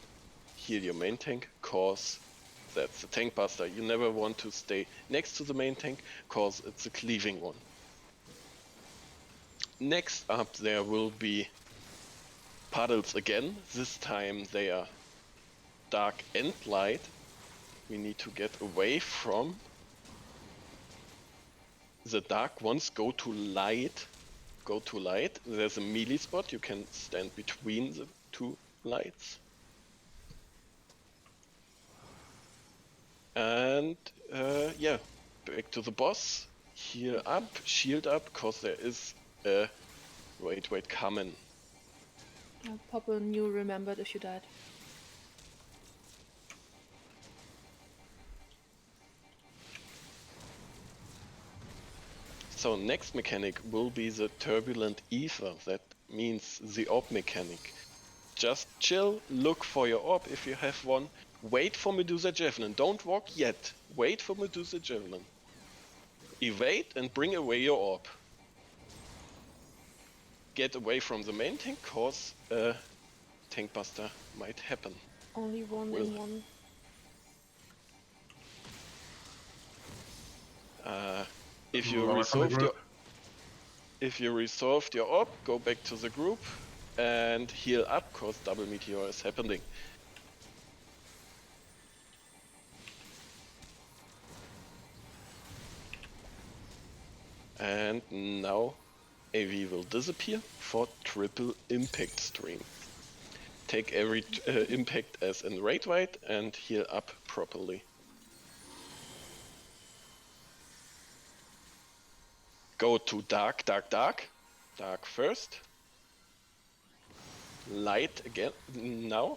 heal your main tank, cause that's the tank buster. You never want to stay next to the main tank, cause it's a cleaving one. Next up there will be puddles again. This time they are dark and light. We need to get away from the dark ones, go to light. Go to light. There's a melee spot. You can stand between the two lights. And yeah, back to the boss. Heal up, shield up, cause there is a wait coming. I'll pop a new remembered if you died. So next mechanic will be the turbulent ether. That means the orb mechanic. Just chill, look for your orb if you have one. Wait for Medusa Javelin. Don't walk yet. Wait for Medusa Javelin. Evade and bring away your orb. Get away from the main tank, cause a tank buster might happen. Only one in one. If you resolved your orb, go back to the group and heal up, cause double meteor is happening. And now AV will disappear for triple impact stream. Take every impact as in raid white and heal up properly. Go to dark first. Light again, now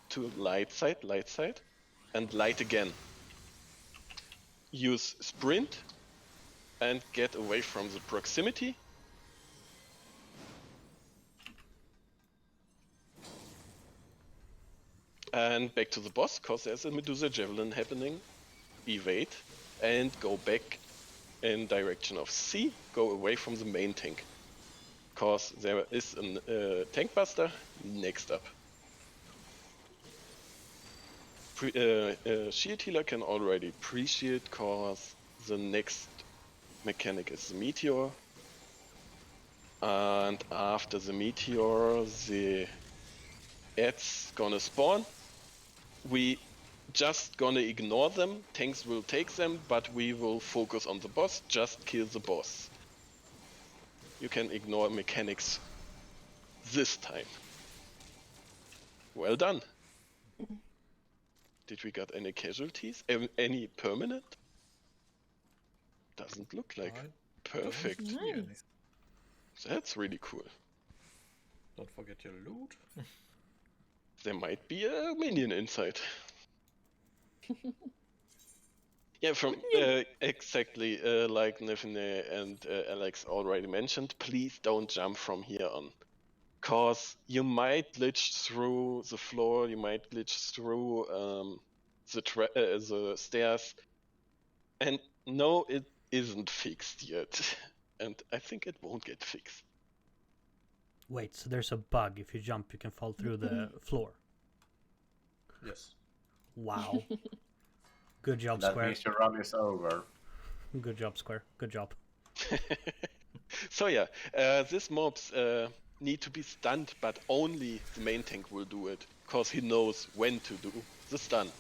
to light side, and light again. Use sprint and get away from the proximity. And back to the boss, cause there's a Medusa Javelin happening. Evade and go back in direction of C, go away from the main tank. Cause there is a tank buster next up. shield healer can already pre-shield cause the next mechanic is the meteor. And after the meteor, the ads gonna spawn. We just gonna ignore them. Tanks will take them, but we will focus on the boss. Just kill the boss. You can ignore mechanics this time. Well done. Did we got any casualties? Any permanent? Doesn't look like. Perfect. Nice. That's really cool. Don't forget your loot. There might be a minion inside. Yeah, from exactly like Nefine and Alex already mentioned, please don't jump from here on. Cause you might glitch through the floor, you might glitch through the stairs, and no, it isn't fixed yet, and I think it won't get fixed. Wait, so there's a bug. If you jump, you can fall through the floor. Yes. Wow. Good job, That Square. means your run is over. Good job, Square. Good job. So yeah, these mobs need to be stunned, but only the main tank will do it, cause he knows when to do the stun.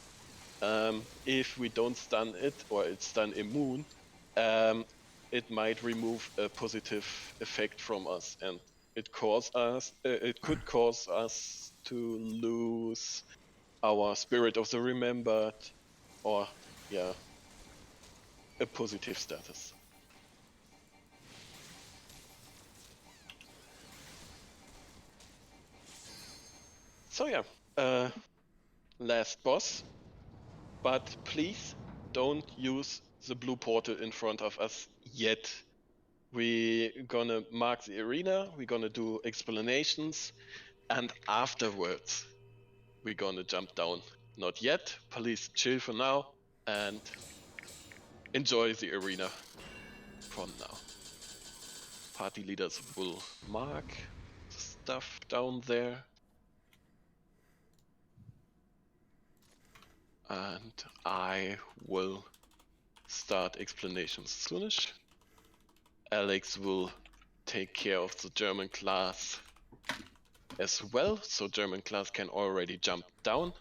If we don't stun it, or it's stun immune, it might remove a positive effect from us, and it could cause us to lose our Spirit of the Remembered, or yeah, a positive status. So yeah, last boss, but please don't use the blue portal in front of us yet. We're gonna mark the arena, we're gonna do explanations, and afterwards we're gonna jump down. Not yet, please chill for now and enjoy the arena for now. Party leaders will mark the stuff down there. And I will start explanations soonish. Alex will take care of the German class as well, so German class can already jump down.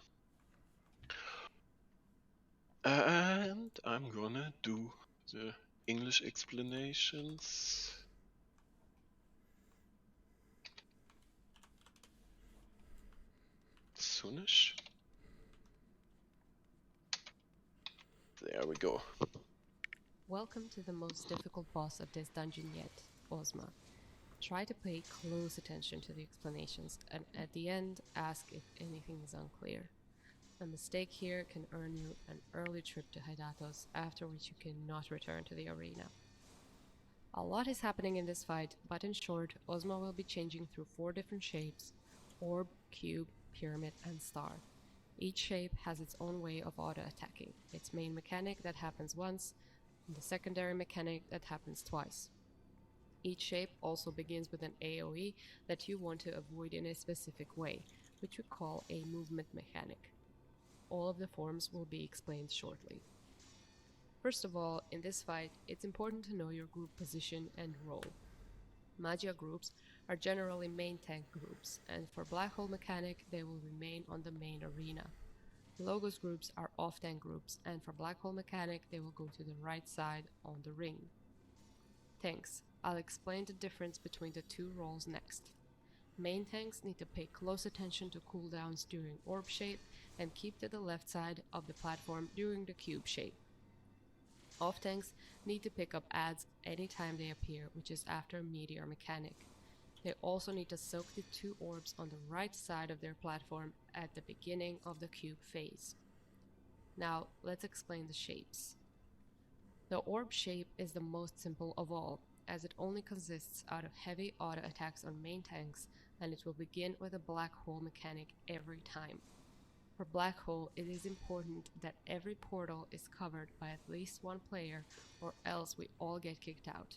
And I'm gonna do the English explanations. Soonish. There we go. Welcome to the most difficult boss of this dungeon yet, Ozma. Try to pay close attention to the explanations, and at the end, ask if anything is unclear. A mistake here can earn you an early trip to Hydatos, after which you cannot return to the arena. A lot is happening in this fight, but in short, Ozma will be changing through 4 different shapes: orb, cube, pyramid, and star. Each shape has its own way of auto-attacking, its main mechanic that happens once, and the secondary mechanic that happens twice. Each shape also begins with an AoE that you want to avoid in a specific way, which we call a movement mechanic. All of the forms will be explained shortly. First of all, in this fight, it's important to know your group position and role. Magia groups are generally main tank groups, and for Black Hole Mechanic, they will remain on the main arena. Logos groups are off-tank groups, and for Black Hole Mechanic, they will go to the right side on the ring. Tanks. I'll explain the difference between the 2 roles next. Main tanks need to pay close attention to cooldowns during orb shape and keep to the left side of the platform during the cube shape. Off tanks need to pick up adds anytime they appear, which is after meteor mechanic. They also need to soak the 2 orbs on the right side of their platform at the beginning of the cube phase. Now let's explain the shapes. The orb shape is the most simple of all, as it only consists out of heavy auto attacks on main tanks, and it will begin with a black hole mechanic every time. For Black Hole, it is important that every portal is covered by at least 1 player, or else we all get kicked out.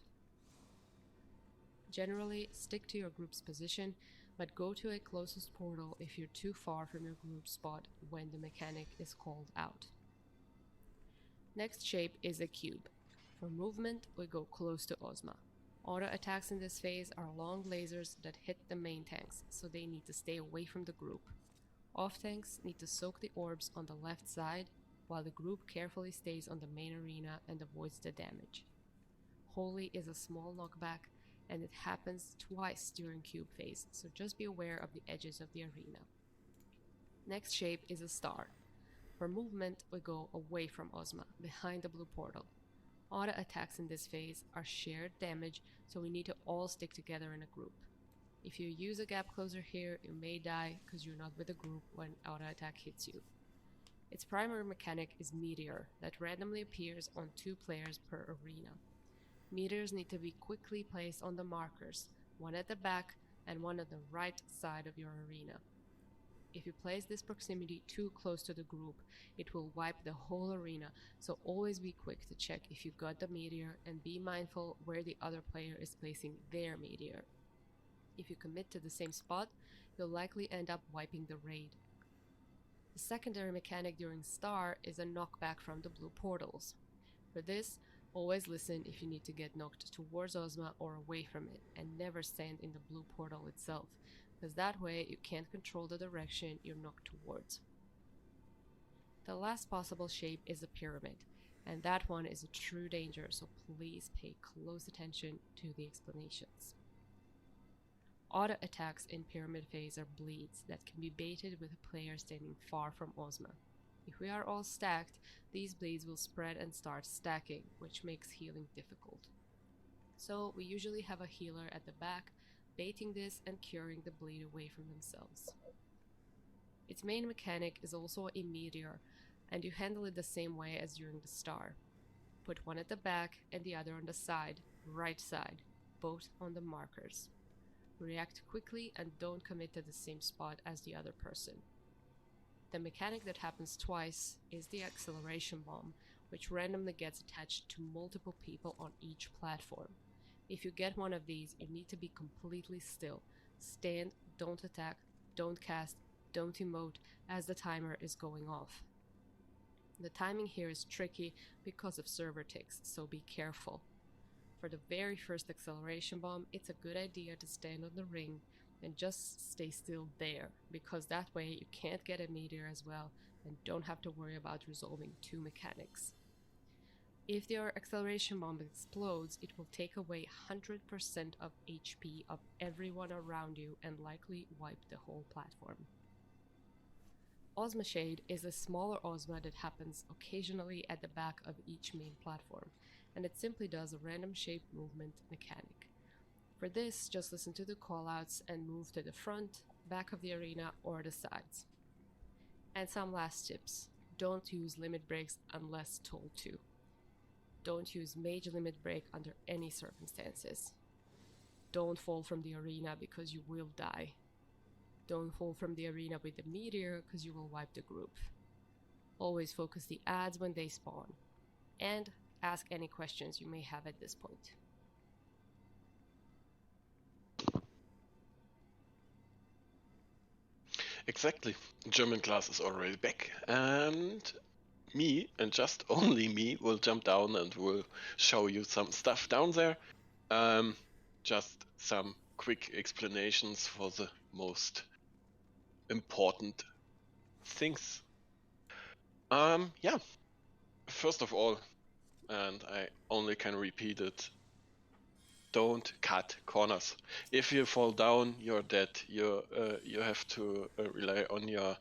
Generally, stick to your group's position, but go to a closest portal if you're too far from your group spot when the mechanic is called out. Next shape is a cube. For movement, we go close to Ozma. Auto attacks in this phase are long lasers that hit the main tanks, so they need to stay away from the group. Off tanks need to soak the orbs on the left side, while the group carefully stays on the main arena and avoids the damage. Holy is a small knockback, and it happens twice during cube phase, so just be aware of the edges of the arena. Next shape is a star. For movement, we go away from Ozma, behind the blue portal. Auto attacks in this phase are shared damage, so we need to all stick together in a group. If you use a gap closer here, you may die because you're not with a group when auto attack hits you. Its primary mechanic is Meteor, that randomly appears on 2 players per arena. Meteors need to be quickly placed on the markers, one at the back and one at the right side of your arena. If you place this proximity too close to the group, it will wipe the whole arena, so always be quick to check if you got the meteor and be mindful where the other player is placing their meteor. If you commit to the same spot, you'll likely end up wiping the raid. The secondary mechanic during Star is a knockback from the blue portals. For this, always listen if you need to get knocked towards Ozma or away from it, and never stand in the blue portal itself, because that way you can't control the direction you're knocked towards. The last possible shape is a pyramid, and that one is a true danger, so please pay close attention to the explanations. Auto attacks in pyramid phase are bleeds that can be baited with a player standing far from Ozma. If we are all stacked, these bleeds will spread and start stacking, which makes healing difficult. So we usually have a healer at the back, baiting this and curing the bleed away from themselves. Its main mechanic is also a meteor, and you handle it the same way as during the Star. Put one at the back and the other on the side, right side, both on the markers. React quickly and don't commit to the same spot as the other person. The mechanic that happens twice is the acceleration bomb, which randomly gets attached to multiple people on each platform. If you get one of these, you need to be completely still. Stand, don't attack, don't cast, don't emote as the timer is going off. The timing here is tricky because of server ticks, so be careful. For the very first acceleration bomb, it's a good idea to stand on the ring and just stay still there, because that way you can't get a meteor as well and don't have to worry about resolving 2 mechanics. If your acceleration bomb explodes, it will take away 100% of HP of everyone around you and likely wipe the whole platform. Ozma Shade is a smaller Ozma that happens occasionally at the back of each main platform, and it simply does a random shape movement mechanic. For this, just listen to the callouts and move to the front, back of the arena, or the sides. And some last tips. Don't use limit breaks unless told to. Don't use mage limit break under any circumstances. Don't fall from the arena because you will die. Don't fall from the arena with the meteor because you will wipe the group. Always focus the ads when they spawn. And ask any questions you may have at this point. Exactly. German class is already back, and me, and just only me, will jump down and will show you some stuff down there. Just some quick explanations for the most important things. Yeah. First of all, and I only can repeat it, don't cut corners. If you fall down, you're dead. You have to rely on your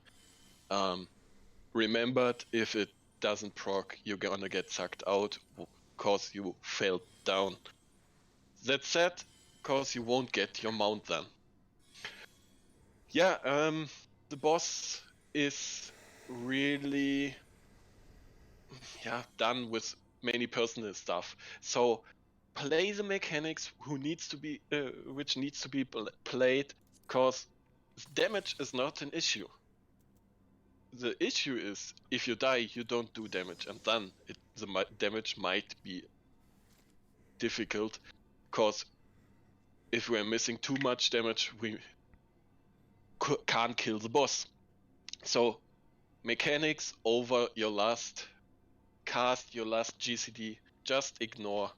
remembered. If it doesn't proc, you're gonna get sucked out cause you fell down. That said, cause you won't get your mount then. Yeah, the boss is really done with many personal stuff. So play the mechanics which needs to be played, cause damage is not an issue. The issue is if you die, you don't do damage, and then the damage might be difficult, cause if we're missing too much damage, can't kill the boss. So mechanics over your last cast, your last GCD, just ignore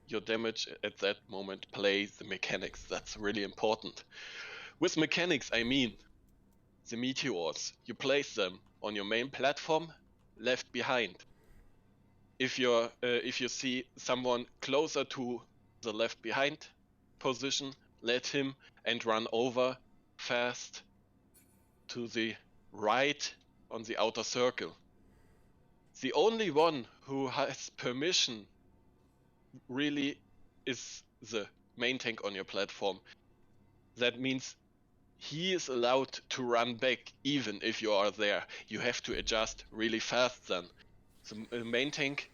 your damage at that moment, play the mechanics. That's really important. With mechanics, I mean the meteors. You place them on your main platform, left behind. If you see someone closer to the left behind position, let him and run over fast to the right on the outer circle. The only one who has permission really is the main tank on your platform. That means he is allowed to run back even if you are there. You have to adjust really fast then. The main tank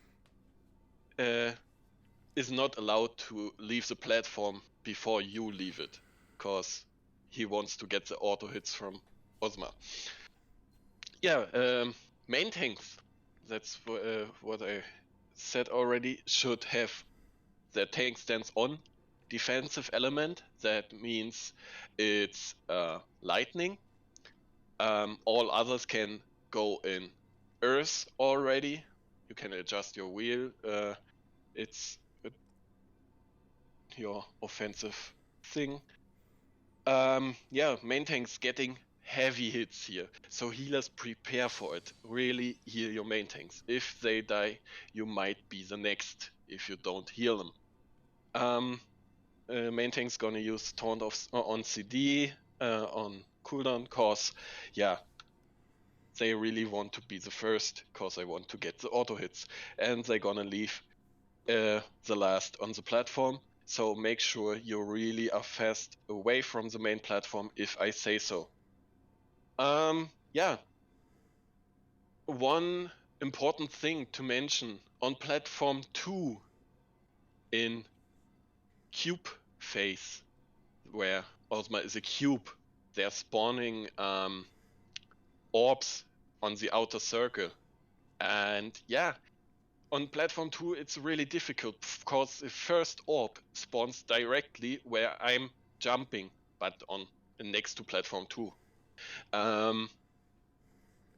is not allowed to leave the platform before you leave it, because he wants to get the auto hits from Ozma. Yeah, main tanks, that's what I said already, should have their tank stance on. Defensive element, that means it's lightning. All others can go in earth already. You can adjust your wheel. It's your offensive thing. Yeah, main tanks getting heavy hits here, so healers prepare for it. Really heal your main tanks. If they die, you might be the next if you don't heal them. Main tank's gonna use Taunt on CD, on cooldown, cause yeah, they really want to be the first, cause they want to get the auto hits, and they're gonna leave the last on the platform. So make sure you really are fast away from the main platform, if I say so. Yeah. One important thing to mention, on platform 2 in cube phase, where Ozma is a cube, they're spawning orbs on the outer circle. And yeah, on platform 2 it's really difficult, because the first orb spawns directly where I'm jumping, but on next to platform 2.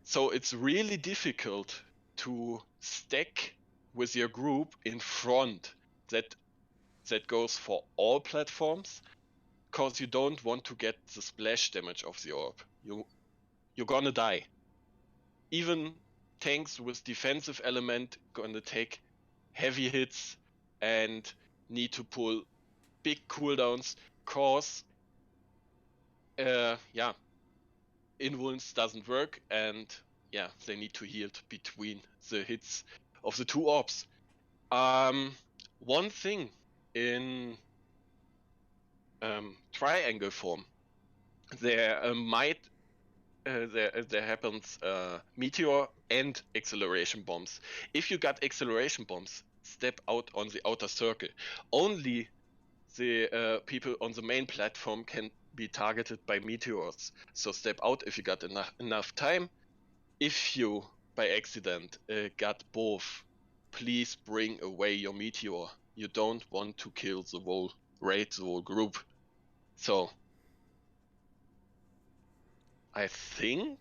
So it's really difficult to stack with your group in front. That goes for all platforms, because you don't want to get the splash damage of the orb. You're gonna die. Even tanks with defensive element gonna take heavy hits and need to pull big cooldowns, cause yeah, invulns doesn't work, and yeah, they need to heal between the hits of the two orbs. One thing in triangle form, there happens meteor and acceleration bombs. If you got acceleration bombs, step out on the outer circle. Only the people on the main platform can be targeted by meteors. So step out if you got enough time. If you, by accident, got both, please bring away your meteor. You don't want to kill the whole raid, the whole group. So I think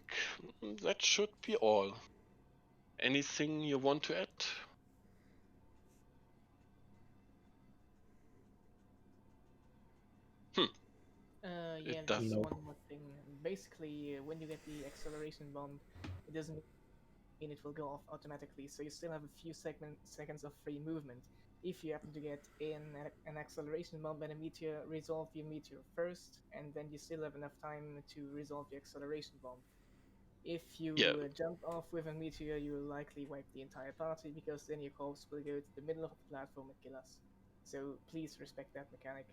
that should be all. Anything you want to add? Yeah, It does. just No. one more thing. Basically, when you get the acceleration bomb, it doesn't mean it will go off automatically, so you still have a few seconds of free movement. If you happen to get in an acceleration bomb and a meteor, resolve your meteor first, and then you still have enough time to resolve the acceleration bomb. If you jump off with a meteor, you will likely wipe the entire party, because then your corpse will go to the middle of the platform and kill us. So please respect that mechanic.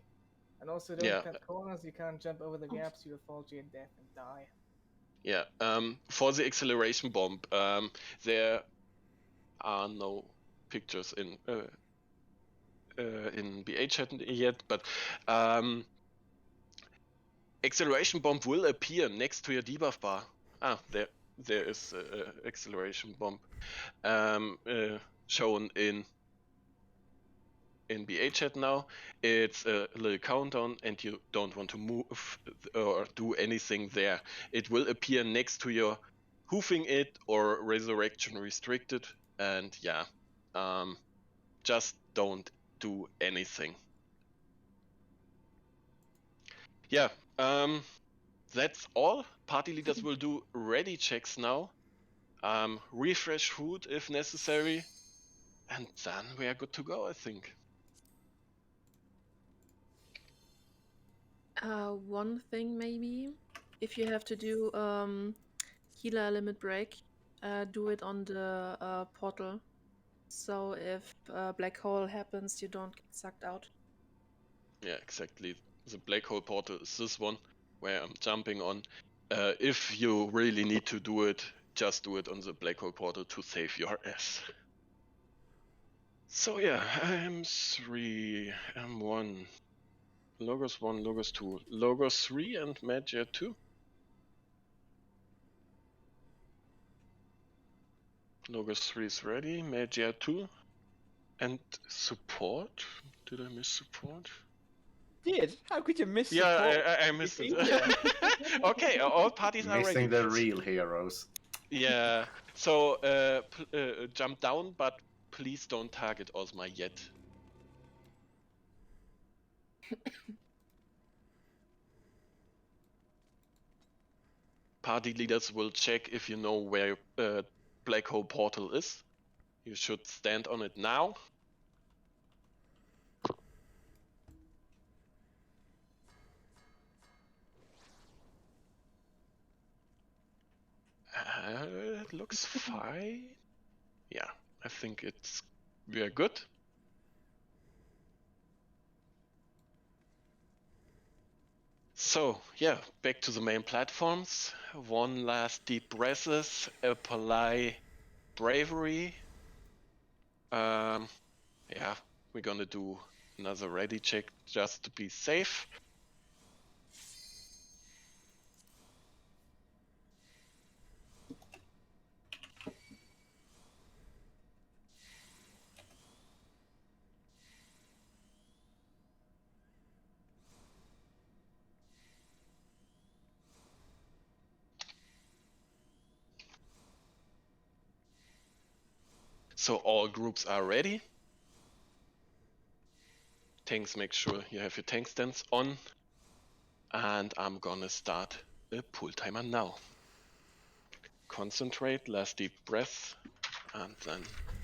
And also don't cut corners, you can't jump over the gaps, you will fall to your death and die. Yeah, for the acceleration bomb, there are no pictures in BA chat yet, but acceleration bomb will appear next to your debuff bar. There is acceleration bomb shown in in BA chat now, it's a little countdown and you don't want to move or do anything there. It will appear next to your hoofing it or resurrection restricted, and yeah, just don't do anything. Yeah, that's all. Party leaders will do ready checks now. Refresh food if necessary, and then we are good to go, I think. One thing maybe, if you have to do healer limit break, do it on the portal. So if black hole happens, you don't get sucked out. Yeah, exactly. The black hole portal is this one where I'm jumping on. If you really need to do it, just do it on the black hole portal to save your ass. So yeah, M3, M1, Logos 1, Logos 2, Logos 3 and Magia 2. Logos 3 is ready, Magia 2. And support? Did I miss support? Did? How could you miss Yeah, support? I missed it. Okay, all parties are ready. Missing the real heroes. Yeah, so jump down, but please don't target Ozma yet. Party leaders will check if you know where black hole portal is. You should stand on it now. It looks fine. Yeah, I think we are good. So, yeah, back to the main platforms. One last deep breath, apply bravery. Yeah, we're gonna do another ready check just to be safe. So all groups are ready. Tanks, make sure you have your tank stands on. And I'm gonna start a pull timer now. Concentrate, last deep breath, and then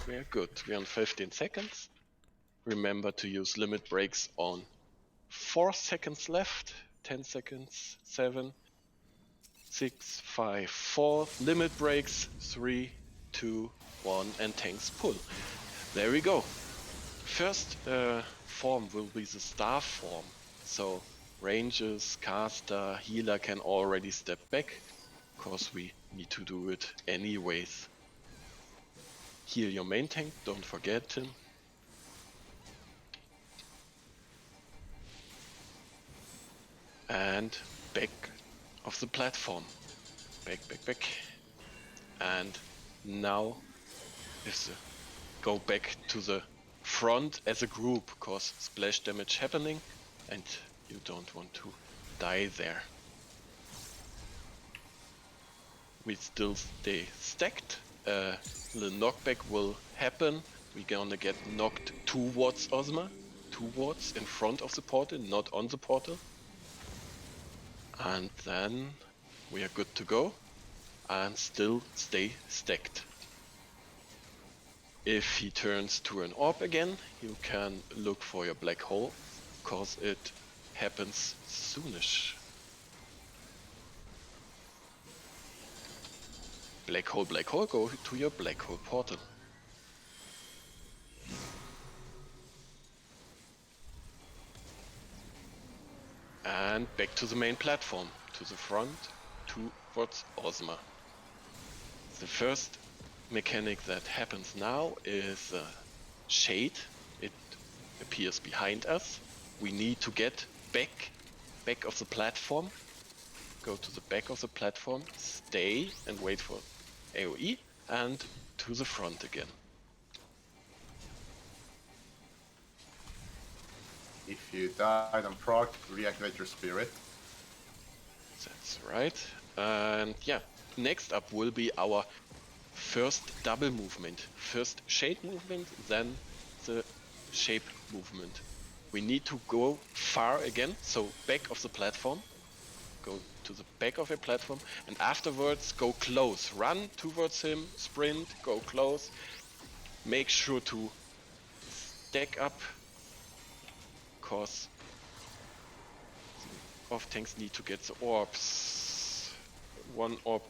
we're good. We're on 15 seconds. Remember to use limit breaks on 4 seconds left, 10 seconds, 7, 6, 5, 4. Limit breaks, 3, 2, 1, and tanks pull. There we go. First form will be the staff form. So ranges, caster, healer can already step back, because we need to do it anyways. Heal your main tank, don't forget him. And back of the platform. Back. And now go back to the front as a group, cause splash damage happening and you don't want to die there. We still stay stacked. The knockback will happen. We're gonna get knocked towards Ozma, towards in front of the portal, not on the portal. And then we are good to go and still stay stacked. If he turns to an orb again, you can look for your black hole, cause it happens soonish. Black hole, go to your black hole portal. And back to the main platform, to the front, towards Ozma. The first mechanic that happens now is shade. It appears behind us. We need to get back of the platform. Go to the back of the platform, stay and wait for AoE, and to the front again. If you died on proc, reactivate your spirit. That's right. And yeah, next up will be our first double movement. First shade movement, then the shape movement. We need to go far again, so back of the platform. Go to the back of a platform, and afterwards go close. Run towards him, sprint, go close. Make sure to stack up, cause off tanks need to get the orbs. One orb.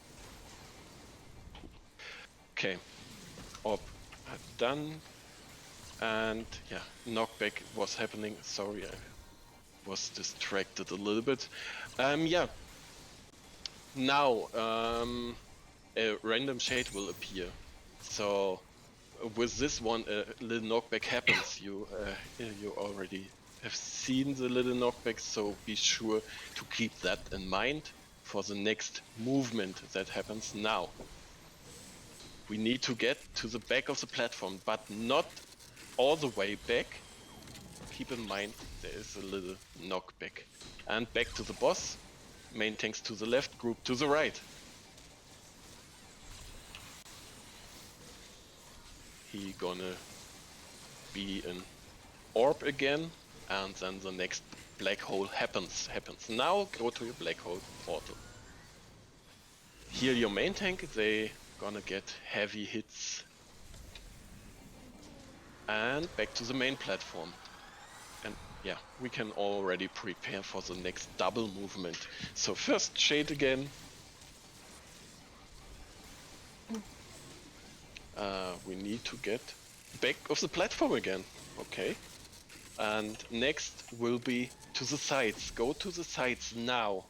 Okay, orb done. And yeah, knockback was happening. Sorry, I was distracted a little bit. Yeah. Now, a random shade will appear. So with this one, a little knockback happens. You already have seen the little knockback, so be sure to keep that in mind for the next movement that happens now. We need to get to the back of the platform, but not all the way back. Keep in mind there is a little knockback. And back to the boss. Main tanks to the left, group to the right. He gonna be an orb again, and then the next black hole happens. Now go to your black hole portal. Heal your main tank, they gonna get heavy hits. And back to the main platform. And yeah, we can already prepare for the next double movement. So first shade again. We need to get back of the platform again. Okay. And next will be to the sides. Go to the sides now.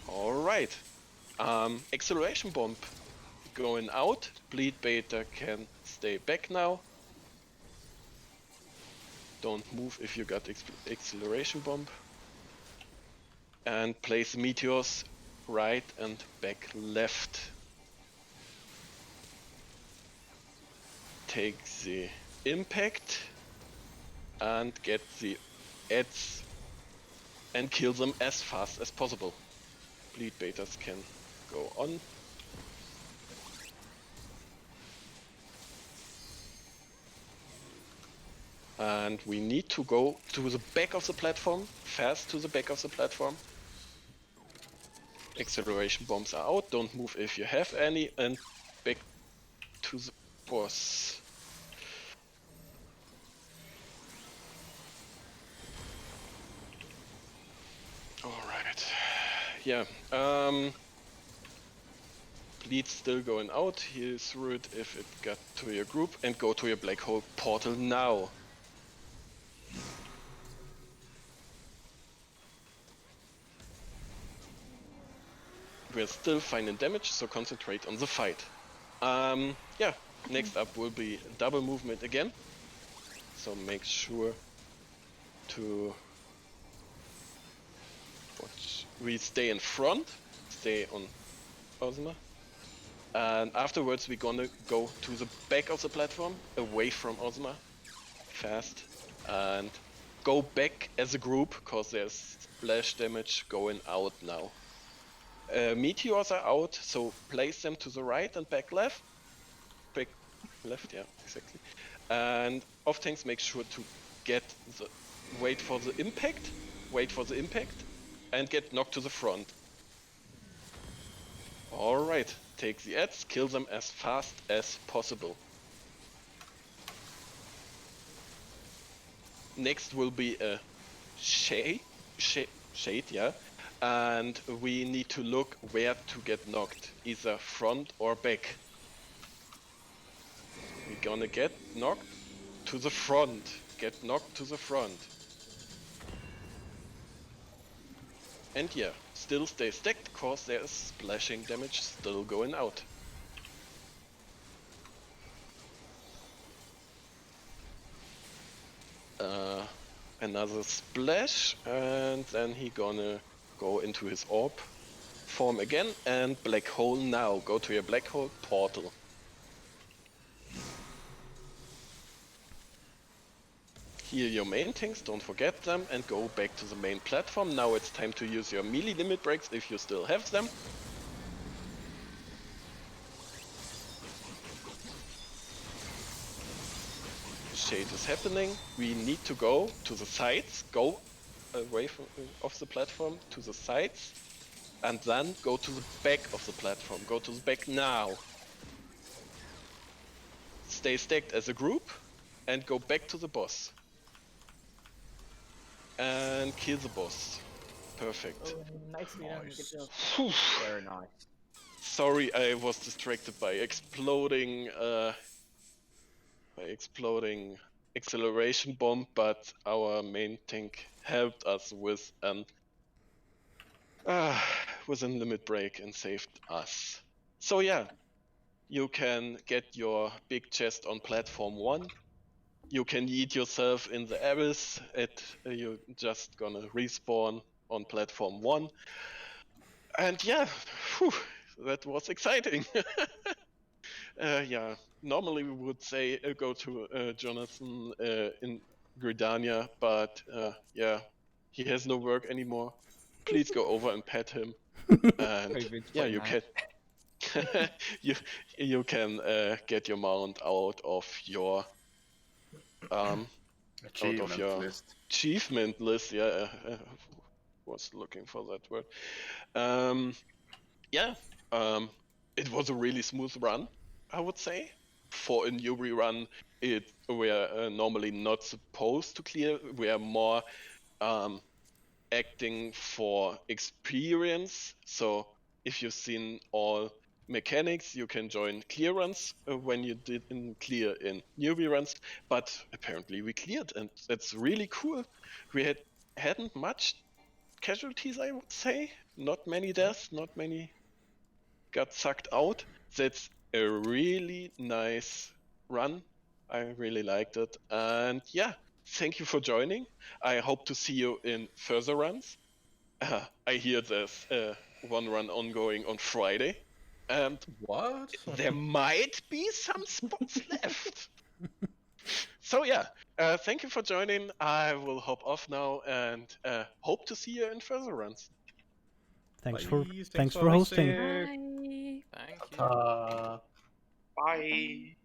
Alright. Acceleration bomb going out. Bleed beta can stay back now. Don't move if you got acceleration bomb. And place meteors right and back left. Take the impact and get the adds and kill them as fast as possible. Bleed betas can go on. And we need to go to the back of the platform, fast to the back of the platform. Acceleration bombs are out, don't move if you have any, and back to the boss. Alright, yeah, bleed still going out, heal through it if it got to your group, and go to your black hole portal now. We're still fine in damage, so concentrate on the fight. Yeah, next up will be double movement again. So make sure to watch. We stay in front, stay on Ozma. And afterwards we're gonna go to the back of the platform, away from Ozma. Fast. And go back as a group, cause there's splash damage going out now. Meteors are out, so place them to the right and back left. Back left, yeah, exactly. And off tanks make sure to get the wait for the impact, and get knocked to the front. Alright, take the adds, kill them as fast as possible. Next will be a shade, yeah. And we need to look where to get knocked, either front or back. We're gonna get knocked to the front. Get knocked to the front. And yeah, still stay stacked, cause there is splashing damage still going out. Another splash, and then he gonna go into his orb form again, and black hole now. Go to your black hole portal. heal your main tanks, don't forget them, and go back to the main platform. Now it's time to use your melee limit breaks if you still have them. Shade is happening. We need to go to the sides, go away from off the platform to the sides, and then go to the back of the platform. Go to the back now. Stay stacked as a group and go back to the boss. And kill the boss. Perfect. Oh, nicely done. Good job. Very nice. Sorry, I was distracted by exploding acceleration bomb, but our main tank helped us with an limit break and saved us. So yeah, you can get your big chest on platform 1. You can yeet yourself in the abyss. You're just gonna respawn on platform 1. And yeah, that was exciting. Yeah, normally we would say go to Jonathan in Gridania, but yeah, he has no work anymore. Please go over and pet him. And yeah, you can you can get your mount out of your achievement list. Yeah, was looking for that word. Yeah, it was a really smooth run, I would say. For a newbie run, we're normally not supposed to clear. We are more acting for experience. So if you've seen all mechanics, you can join clear runs when you didn't clear in newbie runs. But apparently we cleared, and that's really cool. We hadn't much casualties, I would say. Not many deaths, not many got sucked out. That's a really nice run. I really liked it. And yeah, thank you for joining. I hope to see you in further runs. I hear there's one run ongoing on Friday. And what? There might be some spots left. So yeah, thank you for joining. I will hop off now and hope to see you in further runs. Thanks Bye. for hosting. Bye. Thank you. Bye.